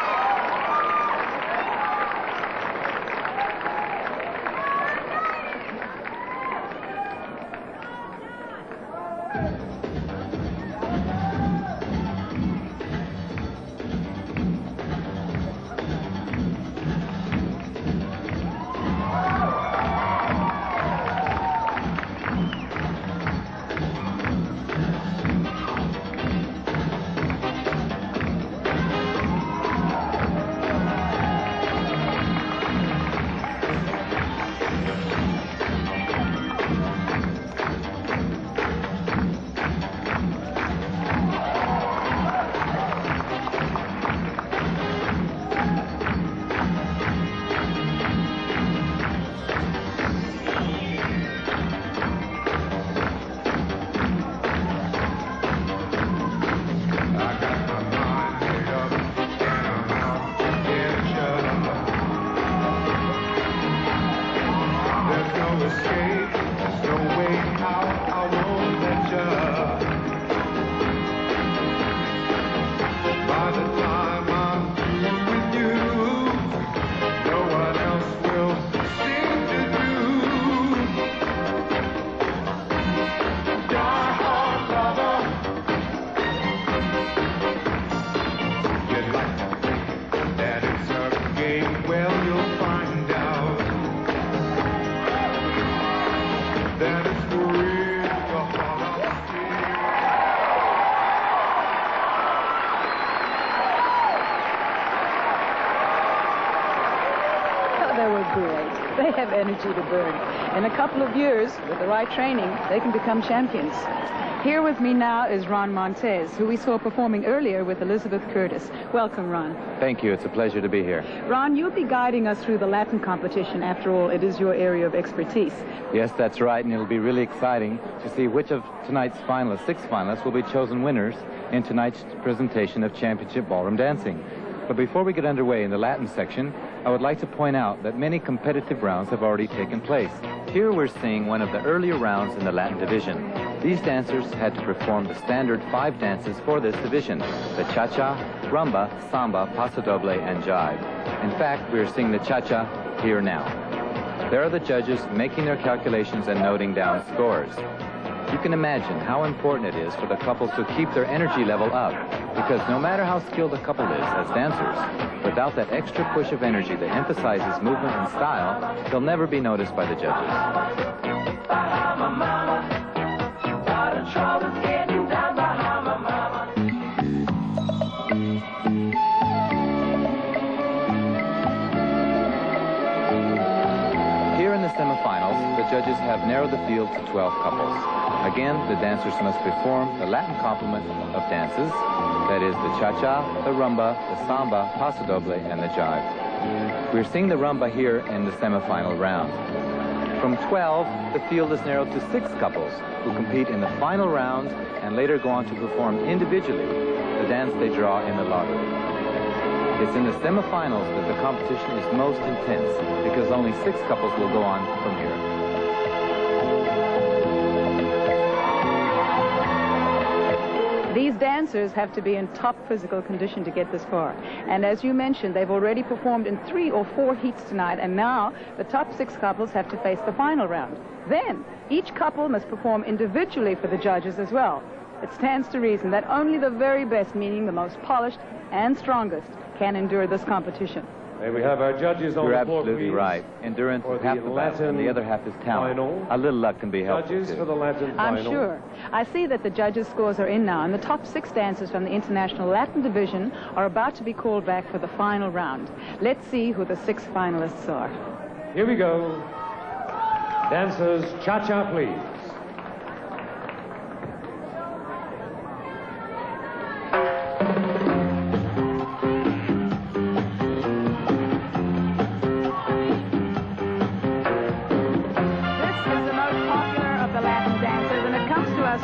They have energy to burn. In a couple of years, with the right training, they can become champions. Here with me now is Ron Montez, who we saw performing earlier with Elizabeth Curtis. Welcome, Ron. Thank you. It's a pleasure to be here. Ron, you'll be guiding us through the Latin competition. After all, it is your area of expertise. Yes, that's right, and it'll be really exciting to see which of tonight's finalists, 6 finalists, will be chosen winners in tonight's presentation of Championship Ballroom Dancing. But before we get underway in the Latin section, I would like to point out that many competitive rounds have already taken place. Here we're seeing one of the earlier rounds in the Latin division. These dancers had to perform the standard 5 dances for this division: the cha-cha, rumba, samba, paso doble, and jive. In fact, we're seeing the cha-cha here now. There are the judges making their calculations and noting down scores. You can imagine how important it is for the couples to keep their energy level up, because no matter how skilled a couple is as dancers, without that extra push of energy that emphasizes movement and style, they'll never be noticed by the judges. Here in the semifinals, the judges have narrowed the field to 12 couples. Again, the dancers must perform the Latin complement of dances, that is the cha-cha, the rumba, the samba, paso doble, and the jive. We're seeing the rumba here in the semifinal round. From 12, the field is narrowed to 6 couples who compete in the final round and later go on to perform individually the dance they draw in the lottery. It's in the semifinals that the competition is most intense, because only 6 couples will go on from here. These dancers have to be in top physical condition to get this far. And as you mentioned, they've already performed in 3 or 4 heats tonight, and now the top 6 couples have to face the final round. Then, each couple must perform individually for the judges as well. It stands to reason that only the very best, meaning the most polished and strongest, can endure this competition. May we have our judges on You're the floor, absolutely please, right. Endurance is half the battle, and the other half is talent. final. A little luck can be helpful, Judges too. for the Latin I'm final. sure. I see that the judges' scores are in now, and the top 6 dancers from the International Latin Division are about to be called back for the final round. Let's see who the 6 finalists are. Here we go. Dancers, cha-cha, please.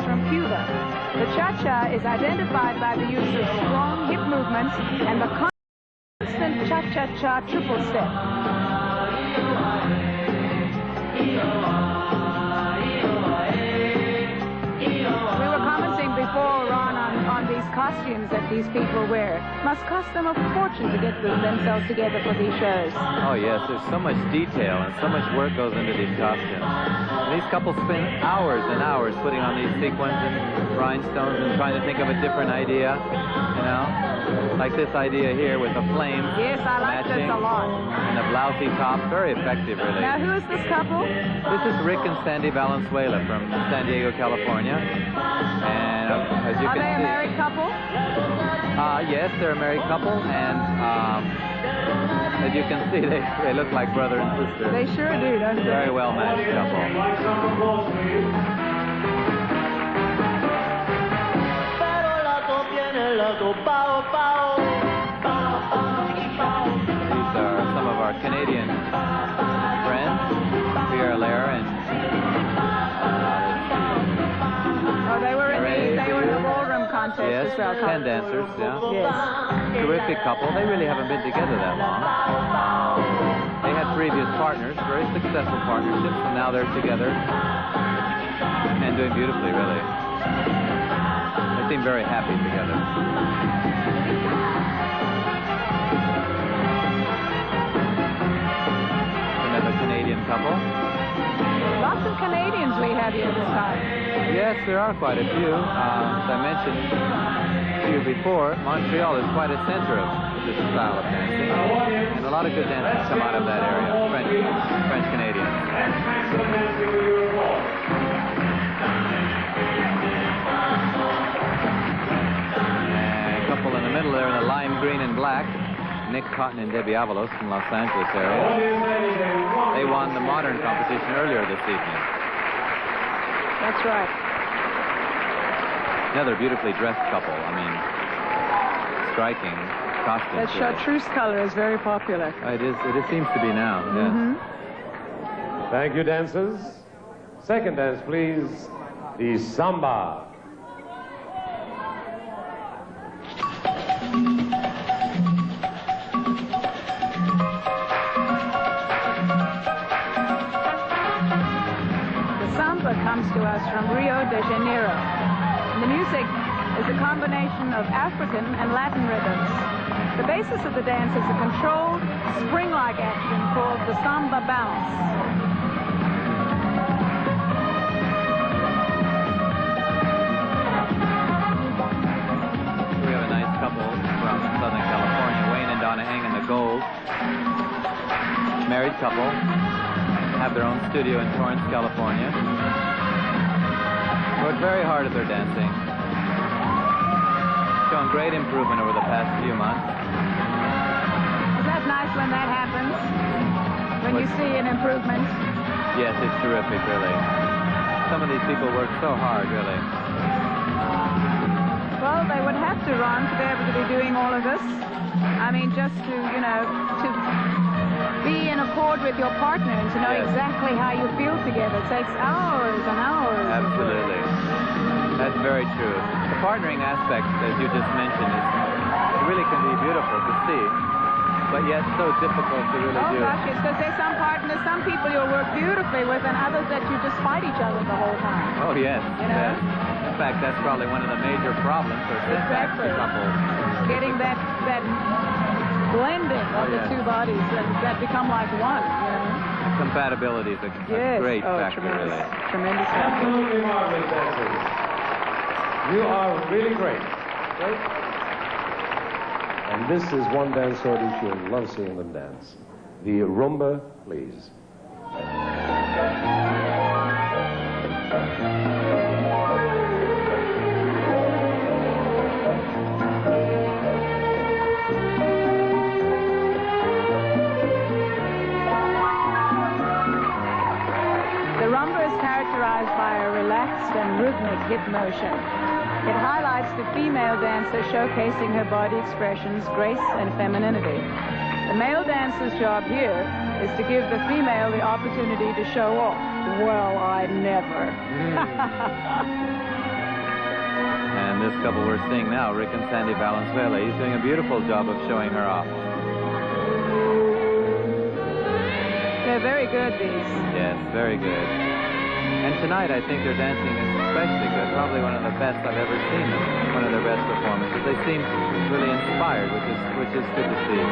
From Cuba. The cha-cha is identified by the use of strong hip movement movements and the constant cha-cha-cha triple step. We were commenting before, Ron, on these costumes that these people wear. Must cost them a fortune to get themselves together for these shows. Oh, yes, there's so much detail and so much work goes into these costumes. And these couples spend hours and hours putting on these sequins and rhinestones and trying to think of a different idea, you know? Like this idea here with the flames. Yes, I like this a lot. And the blousey top, very effective, really. Now, who is this couple? This is Rick and Sandy Valenzuela from San Diego, California. And as you Are can they see, a married couple? yes, they're a married couple, and as you can see, they look like brother and sister. They sure do, don't they? Very well matched couple. These are some of our Canadian friends, Pierre Allaire and they were in the ballroom contest yes, as well. 10 dancers, yeah. Yes. Terrific couple. They really haven't been together that long. They had previous partners, very successful partnerships, and now they're together and doing beautifully, really. They seem very happy together. Another Canadian couple. Lots of Canadians we have here this time. Yes, there are quite a few. As I mentioned to you before, Montreal is quite a center of this style of dancing. And a lot of good dancers come out of that area, French Canadians. And a couple in the middle there in the lime green and black, Nick Cotton and Debbie Avalos from Los Angeles area. They won the modern competition earlier this evening. That's right. Another beautifully dressed couple. I mean, striking costumes. That chartreuse color is very popular. It seems to be now, yes. Thank you, dancers. Second dance, please. The samba. Comes to us from Rio de Janeiro. And the music is a combination of African and Latin rhythms. The basis of the dance is a controlled, spring-like action called the samba bounce. We have a nice couple from Southern California, Wayne and Donna Eng in the gold. Married couple, have their own studio in Torrance, California. Worked very hard at their dancing. Shown great improvement over the past few months. Is that nice when that happens? When you see an improvement? Yes, it's terrific, really. Some of these people work so hard, really. Well, they would have to, Ron, to be able to be doing all of this. I mean, just to, you know, to be in accord with your partner and to know exactly how you feel together. It takes hours and hours. Absolutely. That's very true. The partnering aspect, as you just mentioned, it really can be beautiful to see, but yet so difficult to really do. Oh, gosh, yes, because there's some partners, some people you'll work beautifully with, and others that you just fight each other the whole time. Oh, yes. You know? Yes. In fact, that's probably one of the major problems or setbacks for couples. Getting that blending of the two bodies that become like one, you know? Compatibility is a great factor, tremendous. really. Tremendous factor. Absolutely marvelous dancers. You are really great. Great. And this is one dance sortie you'll love seeing them dance. The rumba, please. By a relaxed and rhythmic hip motion. It highlights the female dancer showcasing her body expressions, grace, and femininity. The male dancer's job here is to give the female the opportunity to show off. Well, I never. And And this couple we're seeing now, Rick and Sandy Valenzuela, he's doing a beautiful job of showing her off. They're very good, these. Yes, very good. And tonight, I think their dancing is especially good. Probably one of the best I've ever seen them. One of their best performances. They seem really inspired, which is good to see.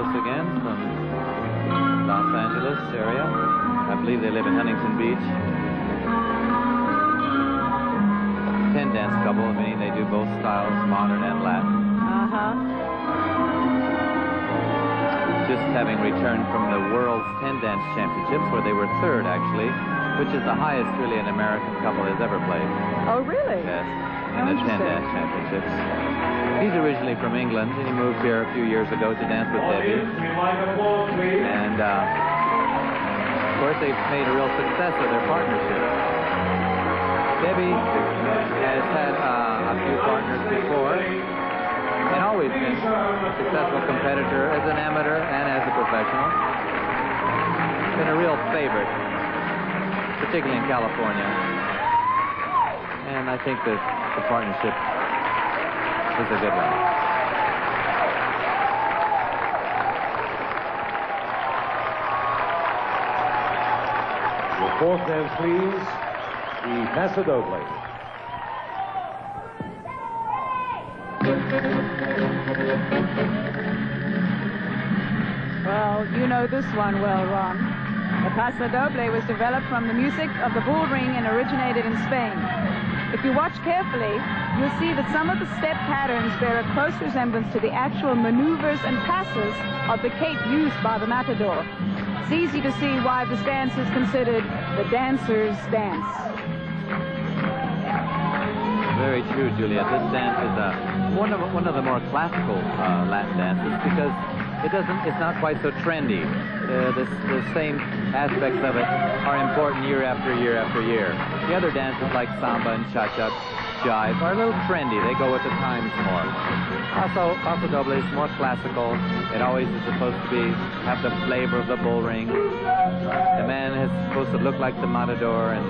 Again from Los Angeles area. I believe they live in Huntington Beach. 10 dance couple, meaning they do both styles, modern and Latin. Just having returned from the World's 10 Dance Championships, where they were third, actually, which is the highest, really, an American couple has ever played. Oh, really? Yes, in the 10 Dance Championships. He's originally from England, and he moved here a few years ago to dance with Debbie. And, of course, they've made a real success of their partnership. Debbie has had a few partners before, and always been a successful competitor as an amateur and as a professional. Been a real favorite, particularly in California. And I think that the partnership is a good one. The fourth dance, please. The Paso Doble. Well, you know this one well, Ron. The Paso Doble was developed from the music of the bull ring and originated in Spain. If you watch carefully, you'll see that some of the step patterns bear a close resemblance to the actual maneuvers and passes of the cape used by the matador. It's easy to see why this dance is considered the dancer's dance. Very true, Juliet. This dance is one of the more classical Latin dances because it's not quite so trendy. The same aspects of it are important year after year after year. The other dances like samba and cha-cha, jive are a little trendy. They go with the times more. Paso Doble is more classical. It always is supposed to have the flavor of the bull ring. The man is supposed to look like the matador, and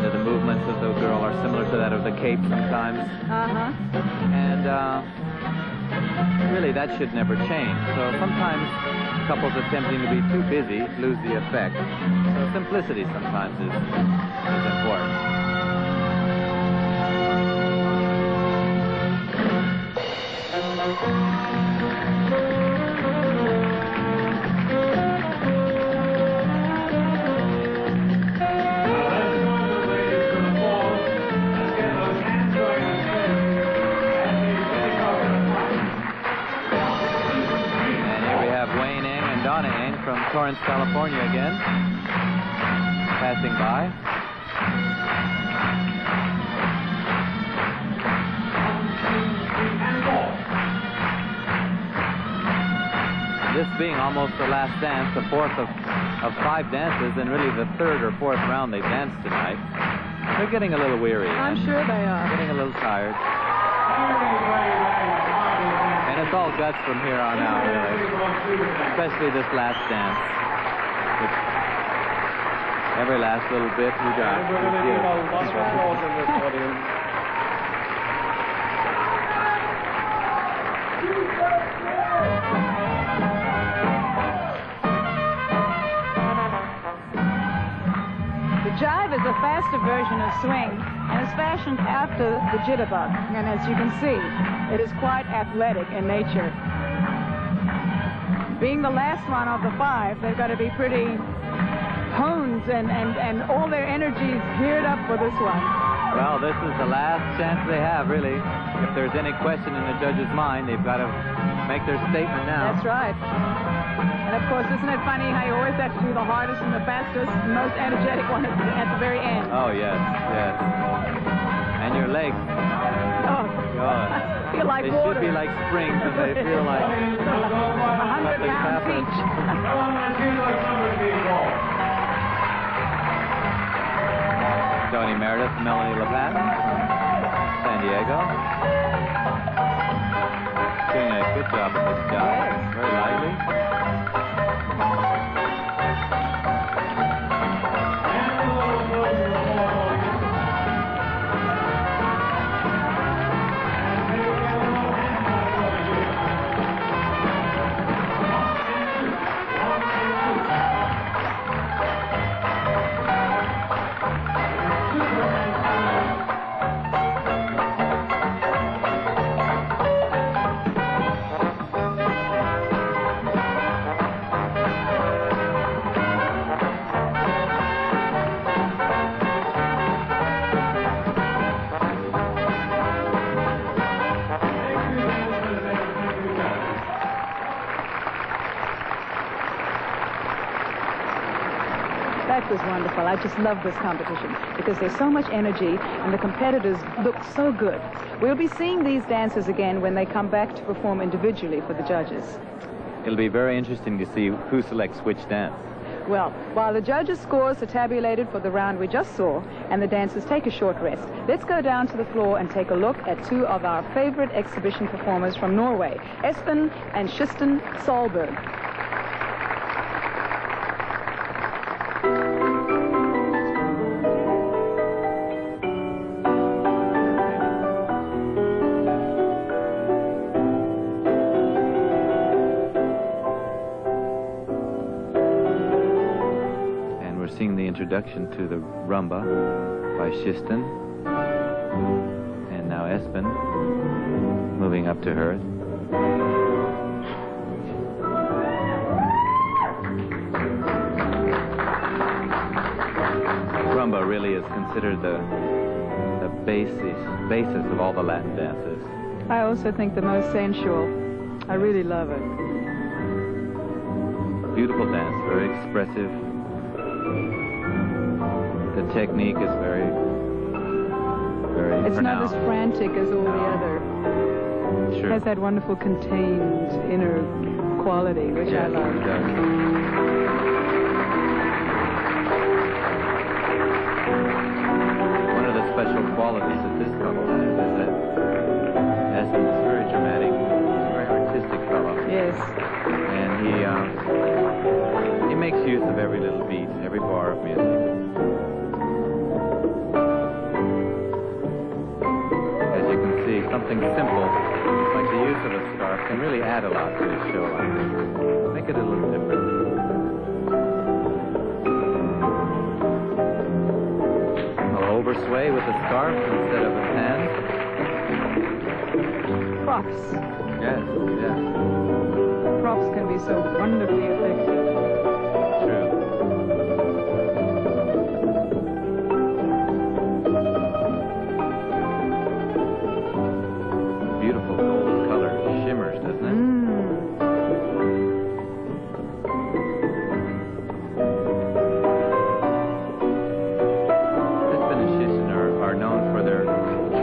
the movements of the girl are similar to that of the cape sometimes. And really, that should never change. So sometimes couples attempting to be too busy lose the effect. So simplicity sometimes is important. From Torrance, California again, passing by. This being almost the last dance, the fourth of 5 dances, and really the third or fourth round they've danced tonight. They're getting a little weary. I'm sure they are. Getting a little tired. And it's all guts from here on out, really. Especially this last dance. Every last little bit you got. The jive is a faster version of swing and is fashioned after the jitterbug. And as you can see, it is quite athletic in nature. Being the last one of the 5, they've got to be pretty honed and all their energies geared up for this one. Well, this is the last chance they have, really. If there's any question in the judge's mind, they've got to make their statement now. That's right. And of course, isn't it funny how you always have to do the hardest and the fastest, and most energetic one at the very end? Oh, yes, yes. And your legs I feel like they water. should be like springs, and they feel like 100 pounds each. Tony Meredith, Melanie LaPatton from San Diego. Doing a good job at this job. Yes. Very lively. That was wonderful. I just love this competition because there's so much energy and the competitors look so good. We'll be seeing these dancers again when they come back to perform individually for the judges. It'll be very interesting to see who selects which dance. Well, while the judges' scores are tabulated for the round we just saw and the dancers take a short rest, let's go down to the floor and take a look at two of our favorite exhibition performers from Norway, Espen and Kirsten Solberg. Introduction to the rumba by Kirsten, and now Espen moving up to her. Rumba really is considered the basis of all the Latin dances. I also think the most sensual. I really love it. Beautiful dance, very expressive. The technique is very It's not as pronounced. frantic as all the other. Sure. It has that wonderful contained inner quality, which I Yes, love. it does. One of the special qualities that this couple has is that Espen is very dramatic, very artistic fellow. Yes. And he makes use of every little beat, every bar of music. Something simple, like the use of a scarf, can really add a lot to a show like this. Make it a little different. A little oversway with a scarf instead of a hand. Props. Yes, yes. Props can be so wonderfully effective. True. Beautiful gold color. Shimmers, doesn't it? Espen and Kirsten are known for their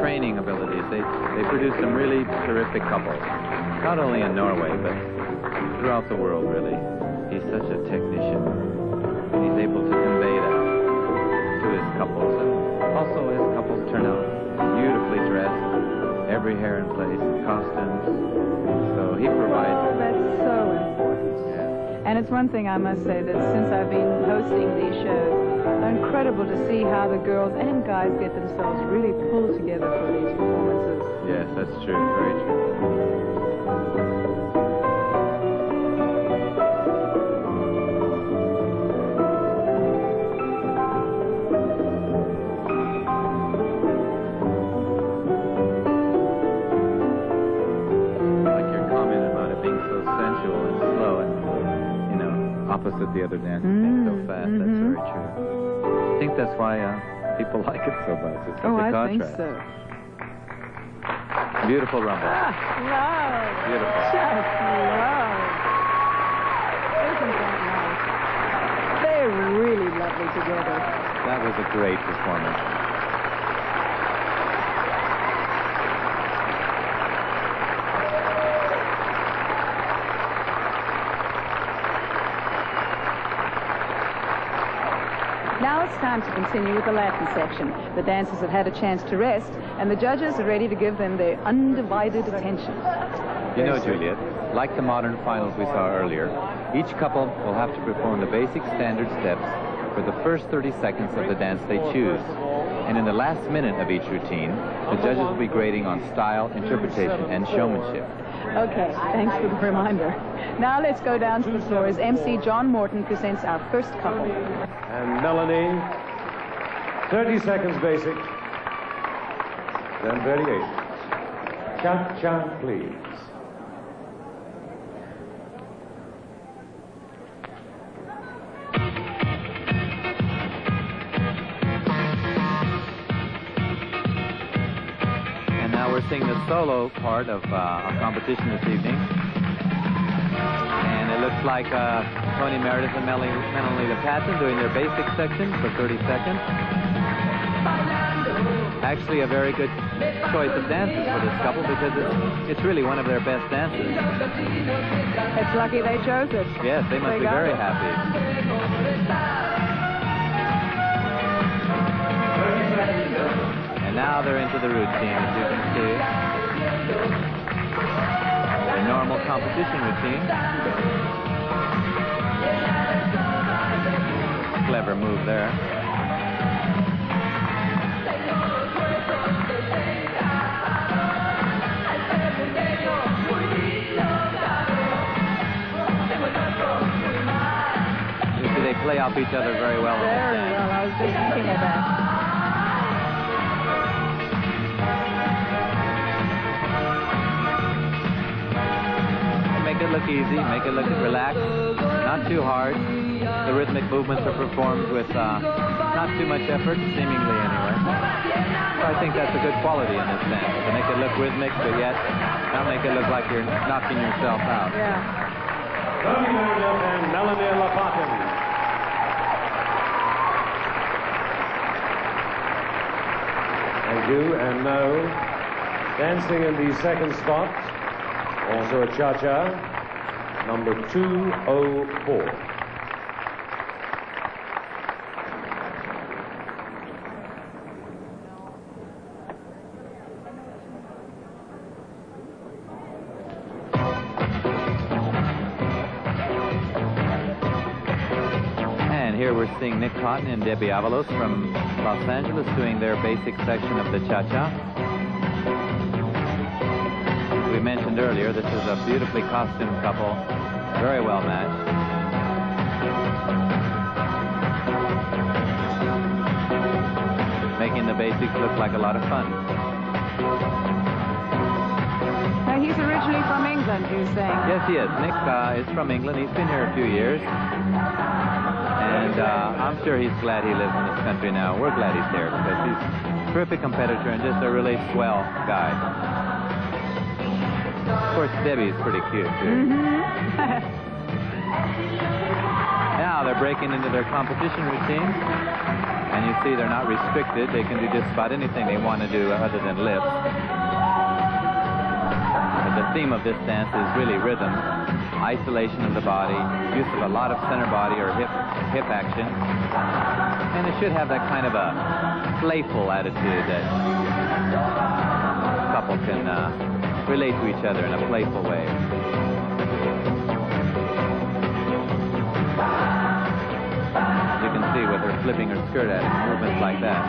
training abilities. They produce some really terrific couples. Not only in Norway, but throughout the world, really. He's such a technician. He's able to convey that to his couples. And also his couples turn out beautifully dressed. Every hair in place, costumes. So he provides. Oh, that's so important. Yeah. And it's one thing I must say that since I've been hosting these shows, they're incredible to see how the girls and guys get themselves really pulled together for these performances. Yes, that's true. Very true. Opposite the other dances being so fast. That's very true. I think that's why people like it so much. It's such a I contrast. think so. Beautiful rumble. Love. Beautiful. Just love. Isn't that nice? They're really lovely together. That was a great performance. it's time to continue with the Latin section. The dancers have had a chance to rest, and the judges are ready to give them their undivided attention. You know, Juliet, like the modern finals we saw earlier, each couple will have to perform the basic standard steps for the first 30 seconds of the dance they choose. And in the last minute of each routine, the judges will be grading on style, interpretation, and showmanship. Okay, thanks for the reminder. Now let's go down to the floor as MC John Morton presents our first couple. And Melanie, 30 seconds basic, then variations. Cha-cha, please. We're seeing the solo part of our competition this evening. And it looks like Tony Meredith and Melanie LePatin doing their basic section for 30 seconds. Actually, a very good choice of dances for this couple because it's really one of their best dances. It's lucky they chose it. Yes, they must be very happy. And now they're into the routine, as you can see. A normal competition routine. Clever move there. You see, they play off each other very well. Very well. I was just thinking of that. Make it look easy, make it look relaxed, not too hard. The rhythmic movements are performed with not too much effort, seemingly anyway. So I think that's a good quality in this dance, to make it look rhythmic, but yet not make it look like you're knocking yourself out. Yeah. Tony Meredith and Melanie LePatin. Thank you, and now, dancing in the second spot, also a cha-cha, number 204. And here we're seeing Nick Cotton and Debbie Avalos from Los Angeles doing their basic section of the cha-cha. We mentioned earlier, this is a beautifully costumed couple, very well matched. Making the basics look like a lot of fun. Now, he's originally from England, you're saying? Yes, he is. Nick is from England. He's been here a few years. And I'm sure he's glad he lives in this country now. We're glad he's here because he's a terrific competitor and just a really swell guy. Of course, Debbie's pretty cute, too. Now they're breaking into their competition routine. And you see they're not restricted. They can do just about anything they want to do other than lips. But the theme of this dance is really rhythm, isolation of the body, use of a lot of center body or hip action. And it should have that kind of a playful attitude that a couple can relate to each other in a playful way. You can see with her flipping her skirt at it, movements like that.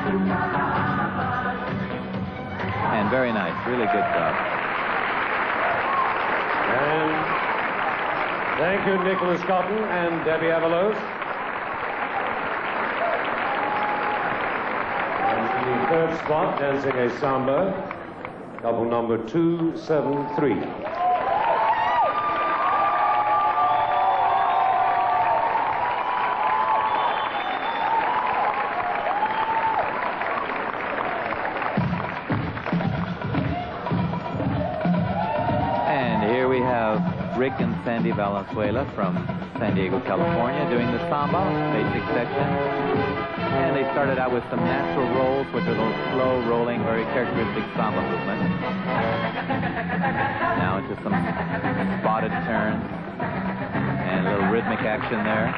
And very nice, really good job. And thank you, Nicholas Cotton and Debbie Avalos. And the third spot, dancing a samba, couple number 273. Rick and Sandy Valenzuela from San Diego, California, doing the samba, basic section. And they started out with some natural rolls, which are those slow rolling, very characteristic samba movements. Now into some spotted turns and a little rhythmic action there.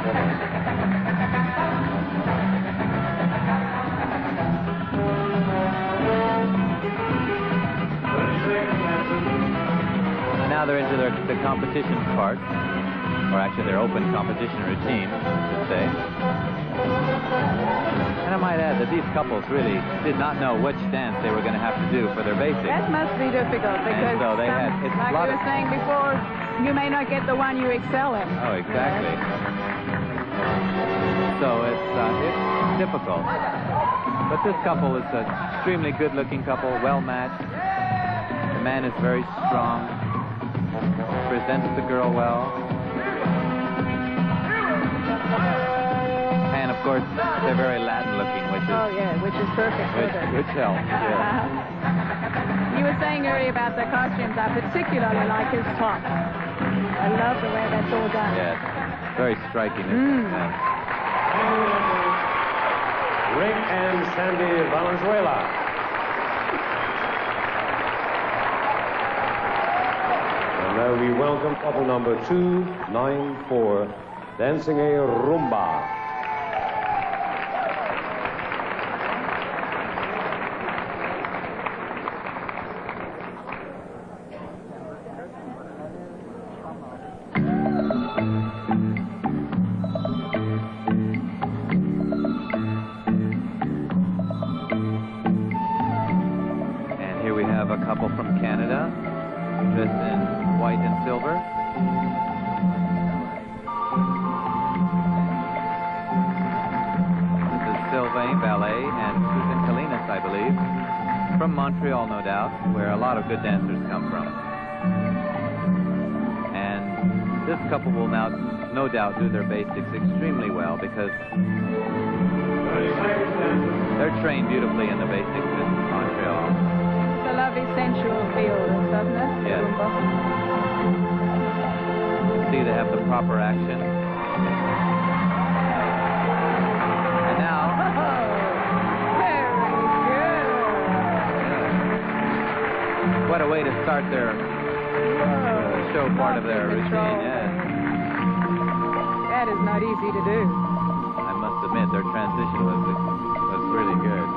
And now they're into the competition part, or actually their open competition routine, I should say. And I might add that these couples really did not know which dance they were going to have to do for their basics. That must be difficult because, and so they had, it's like you were saying before, you may not get the one you excel in. Oh, exactly. So it's difficult. But this couple is an extremely good-looking couple, well-matched. The man is very strong, presents the girl well. And, of course, they're very Latin-looking, which is... Oh, yeah, which is perfect. Which helps, yeah. You were saying earlier about the costumes. I particularly like his top. I love the way that's all done. Yes, very striking, isn't it? Yeah. Rick and Sandy Valenzuela. And now we welcome couple number 294, dancing a rumba. Montreal, no doubt, where a lot of good dancers come from. And this couple will now, no doubt, do their basics extremely well because they're trained beautifully in the basics in Montreal. It's a lovely sensual feel, doesn't it? Yes. You see they have the proper action. And now... What a way to start their show part of their routine, yes. That is not easy to do. I must admit, their transition was really good.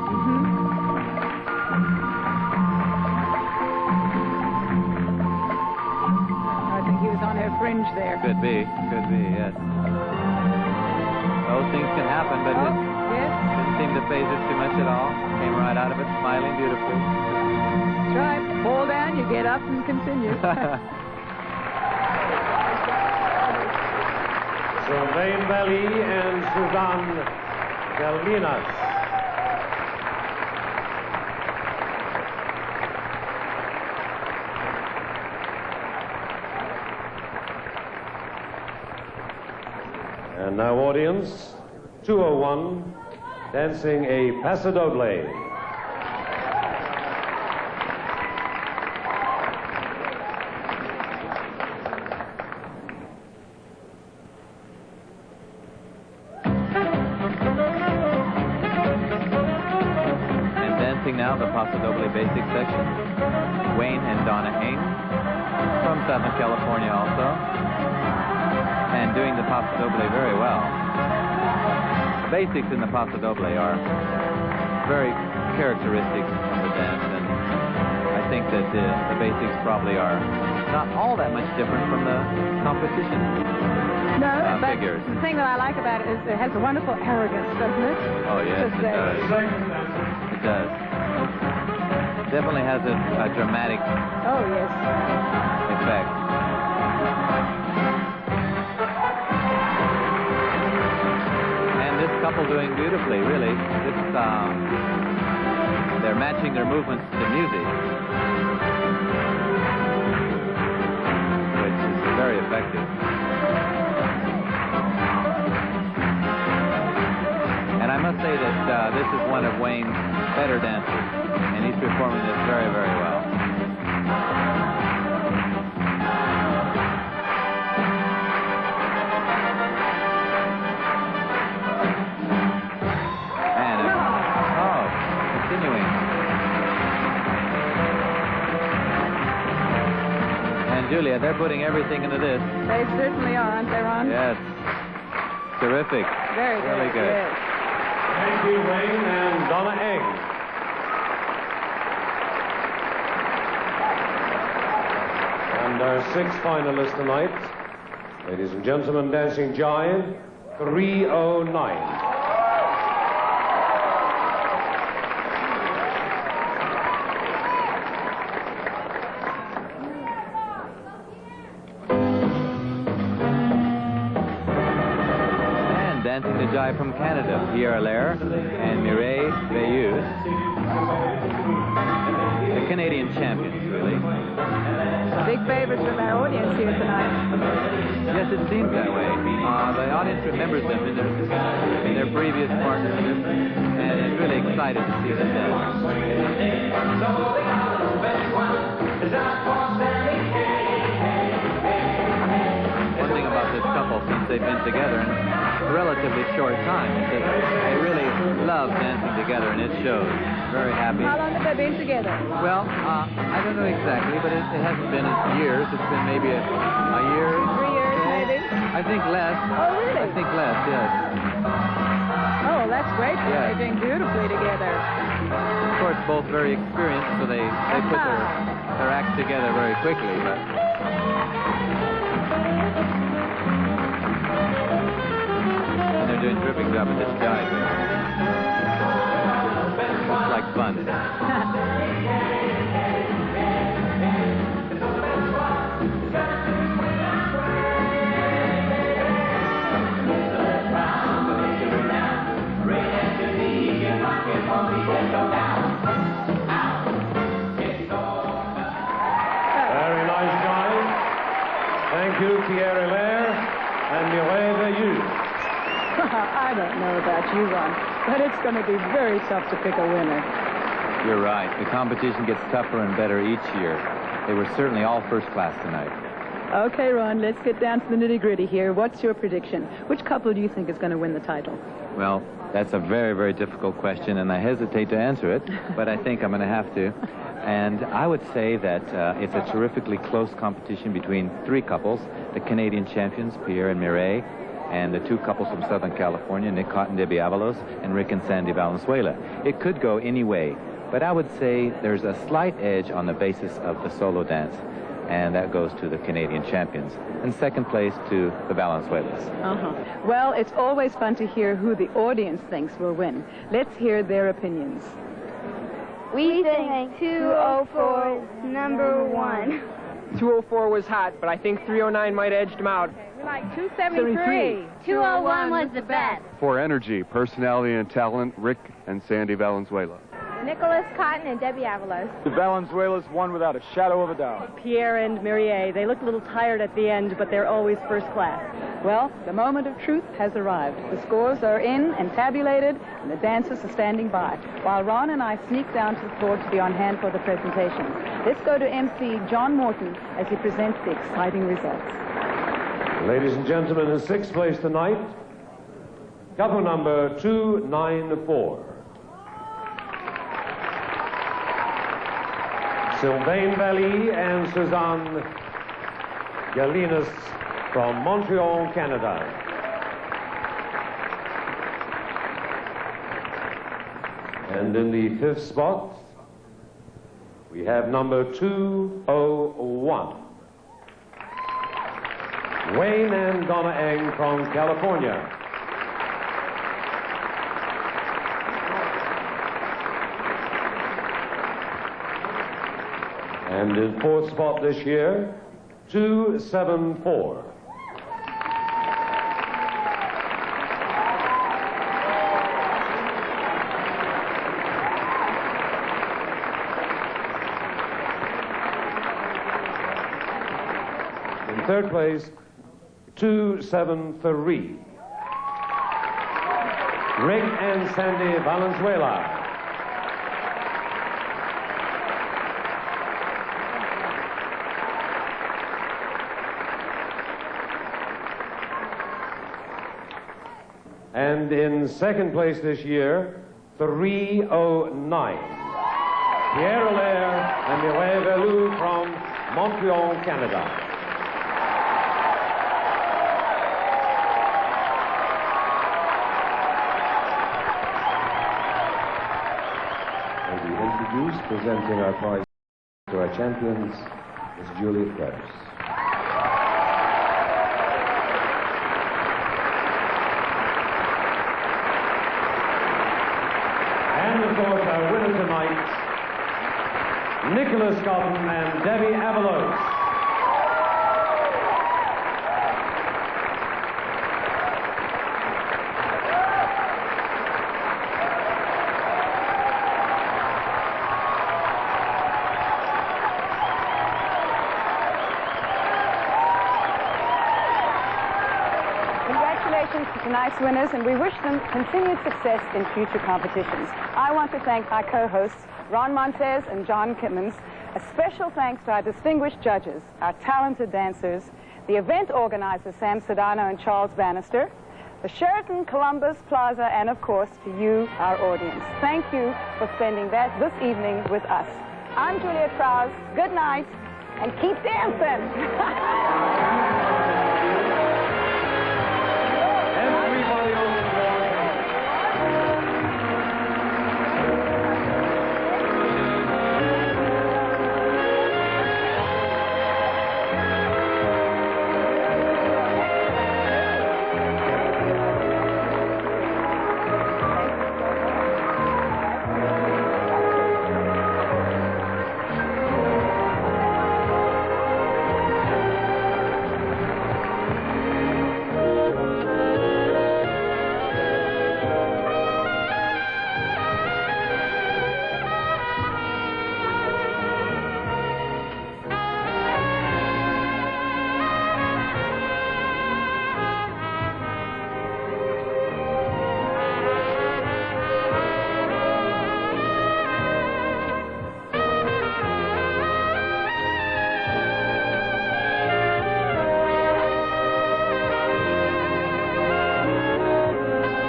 I think he was on her fringe there. Could be, yes. Those things can happen, but it didn't seem to phase her too much at all. Came right out of it, smiling beautifully. That's right. Fall down, you get up and continue. Sylvain Valley and Suzanne Delminas. And now, audience, 201, dancing a paso doble. Now the Paso Doble basic section. Wayne and Donna Haynes from Southern California also, and doing the Paso Doble very well. The basics in the Paso Doble are very characteristic of the dance, and I think that the basics probably are not all that much different from the competition figures. The thing that I like about it is it has a wonderful arrogance, doesn't it? Oh, yes, it does. It does. Definitely has a dramatic effect. And this couple doing beautifully, really. They're matching their movements to music, which is very effective. And I must say that this is one of Wayne's better dancers, and he's performing this very, very well. And, continuing. And Juliet, they're putting everything into this. They certainly are, aren't they, Ron? Yes. Terrific. Very good. Really good. Yes. Thank you, Wayne and Donna Eng. And our sixth finalist tonight, ladies and gentlemen, dancing jive, 309. Dancing the jive from Canada, Pierre Allaire and Mireille Veilleuse. The Canadian champions, really. Big favorites from our audience here tonight. Yes, it seems that way. The audience remembers them in their previous partnership, and is really excited to see them dance. One thing about this couple, since they've been together in a relatively short time, is that they really love dancing together, and it shows. Very happy. How long have they been together? Well, I don't know exactly, but it hasn't been years. It's been maybe a year. 3 years, maybe? I think less. Oh, really? I think less, yes. Oh, that's great. Yeah. They're doing beautifully together. Of course, both very experienced, so they put their act together very quickly, but... And they're doing a terrific job with this jive. It's like fun. Very nice jive. Thank you, Pierre Allaire and Mireille Veilleuse. I don't know about you, Ron, but it's going to be very tough to pick a winner. You're right. The competition gets tougher and better each year. They were certainly all first class tonight. Okay, Ron, let's get down to the nitty-gritty here. What's your prediction? Which couple do you think is going to win the title? Well, that's a very, very difficult question, and I hesitate to answer it, but I think I'm going to have to. And I would say that it's a terrifically close competition between three couples, the Canadian champions, Pierre and Mireille, and the two couples from Southern California, Nick Cott and Debbie Avalos, and Rick and Sandy Valenzuela. It could go any way, but I would say there's a slight edge on the basis of the solo dance, and that goes to the Canadian champions. And second place to the Valenzuelas. Well, it's always fun to hear who the audience thinks will win. Let's hear their opinions. We think 204 is number one. 204 was hot, but I think 309 might have edged him out. We like 273. 201 was the best. For energy, personality, and talent, Rick and Sandy Valenzuela. Nicholas Cotton and Debbie Avalos. The Valenzuelas won without a shadow of a doubt. Pierre and Mireille, they look a little tired at the end, but they're always first class. Well, the moment of truth has arrived. The scores are in and tabulated, and the dancers are standing by, while Ron and I sneak down to the floor to be on hand for the presentation. Let's go to MC John Morton as he presents the exciting results. Ladies and gentlemen, in sixth place tonight, couple number 294. Sylvain Valley and Suzanne Galinas from Montreal, Canada. And in the fifth spot, we have number 201. Wayne and Donna Eng from California. And in fourth spot this year, 274. In third place, 273. Rick and Sandy Valenzuela. And in second place this year, 309. Pierre Allaire and Mireille Veilleuse from Montreal, Canada. introduce, presenting our prize to our champions, is Juliet Prowse. And of course, our winner tonight, Nicholas Cotton and Debbie Avalos. Congratulations to tonight's winners, and we wish them continued success in future competitions. I want to thank my co-hosts, Ron Montez and John Kimmins. A special thanks to our distinguished judges, our talented dancers, the event organizers, Sam Sedano and Charles Bannister, the Sheraton Columbus Plaza, and of course, to you, our audience. Thank you for spending this evening with us. I'm Juliet Prowse. Good night, and keep dancing.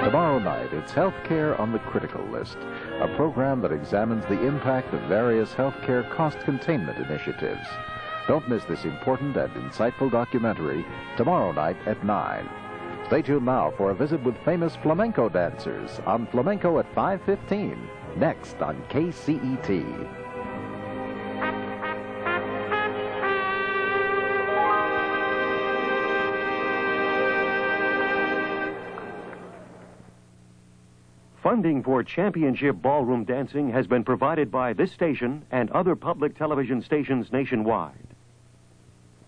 Tomorrow night, it's Healthcare on the Critical List, a program that examines the impact of various healthcare cost containment initiatives. Don't miss this important and insightful documentary tomorrow night at 9. Stay tuned now for a visit with famous flamenco dancers on Flamenco at 5:15, next on KCET. Funding for Championship Ballroom Dancing has been provided by this station and other public television stations nationwide.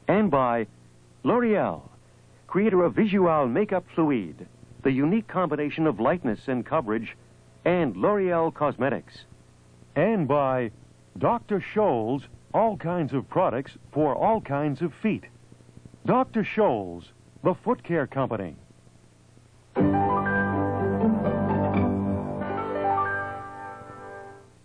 And by L'Oreal, creator of Visual Makeup Fluide, the unique combination of lightness and coverage, and L'Oreal Cosmetics. And by Dr. Scholl's, all kinds of products for all kinds of feet. Dr. Scholl's, the foot care company.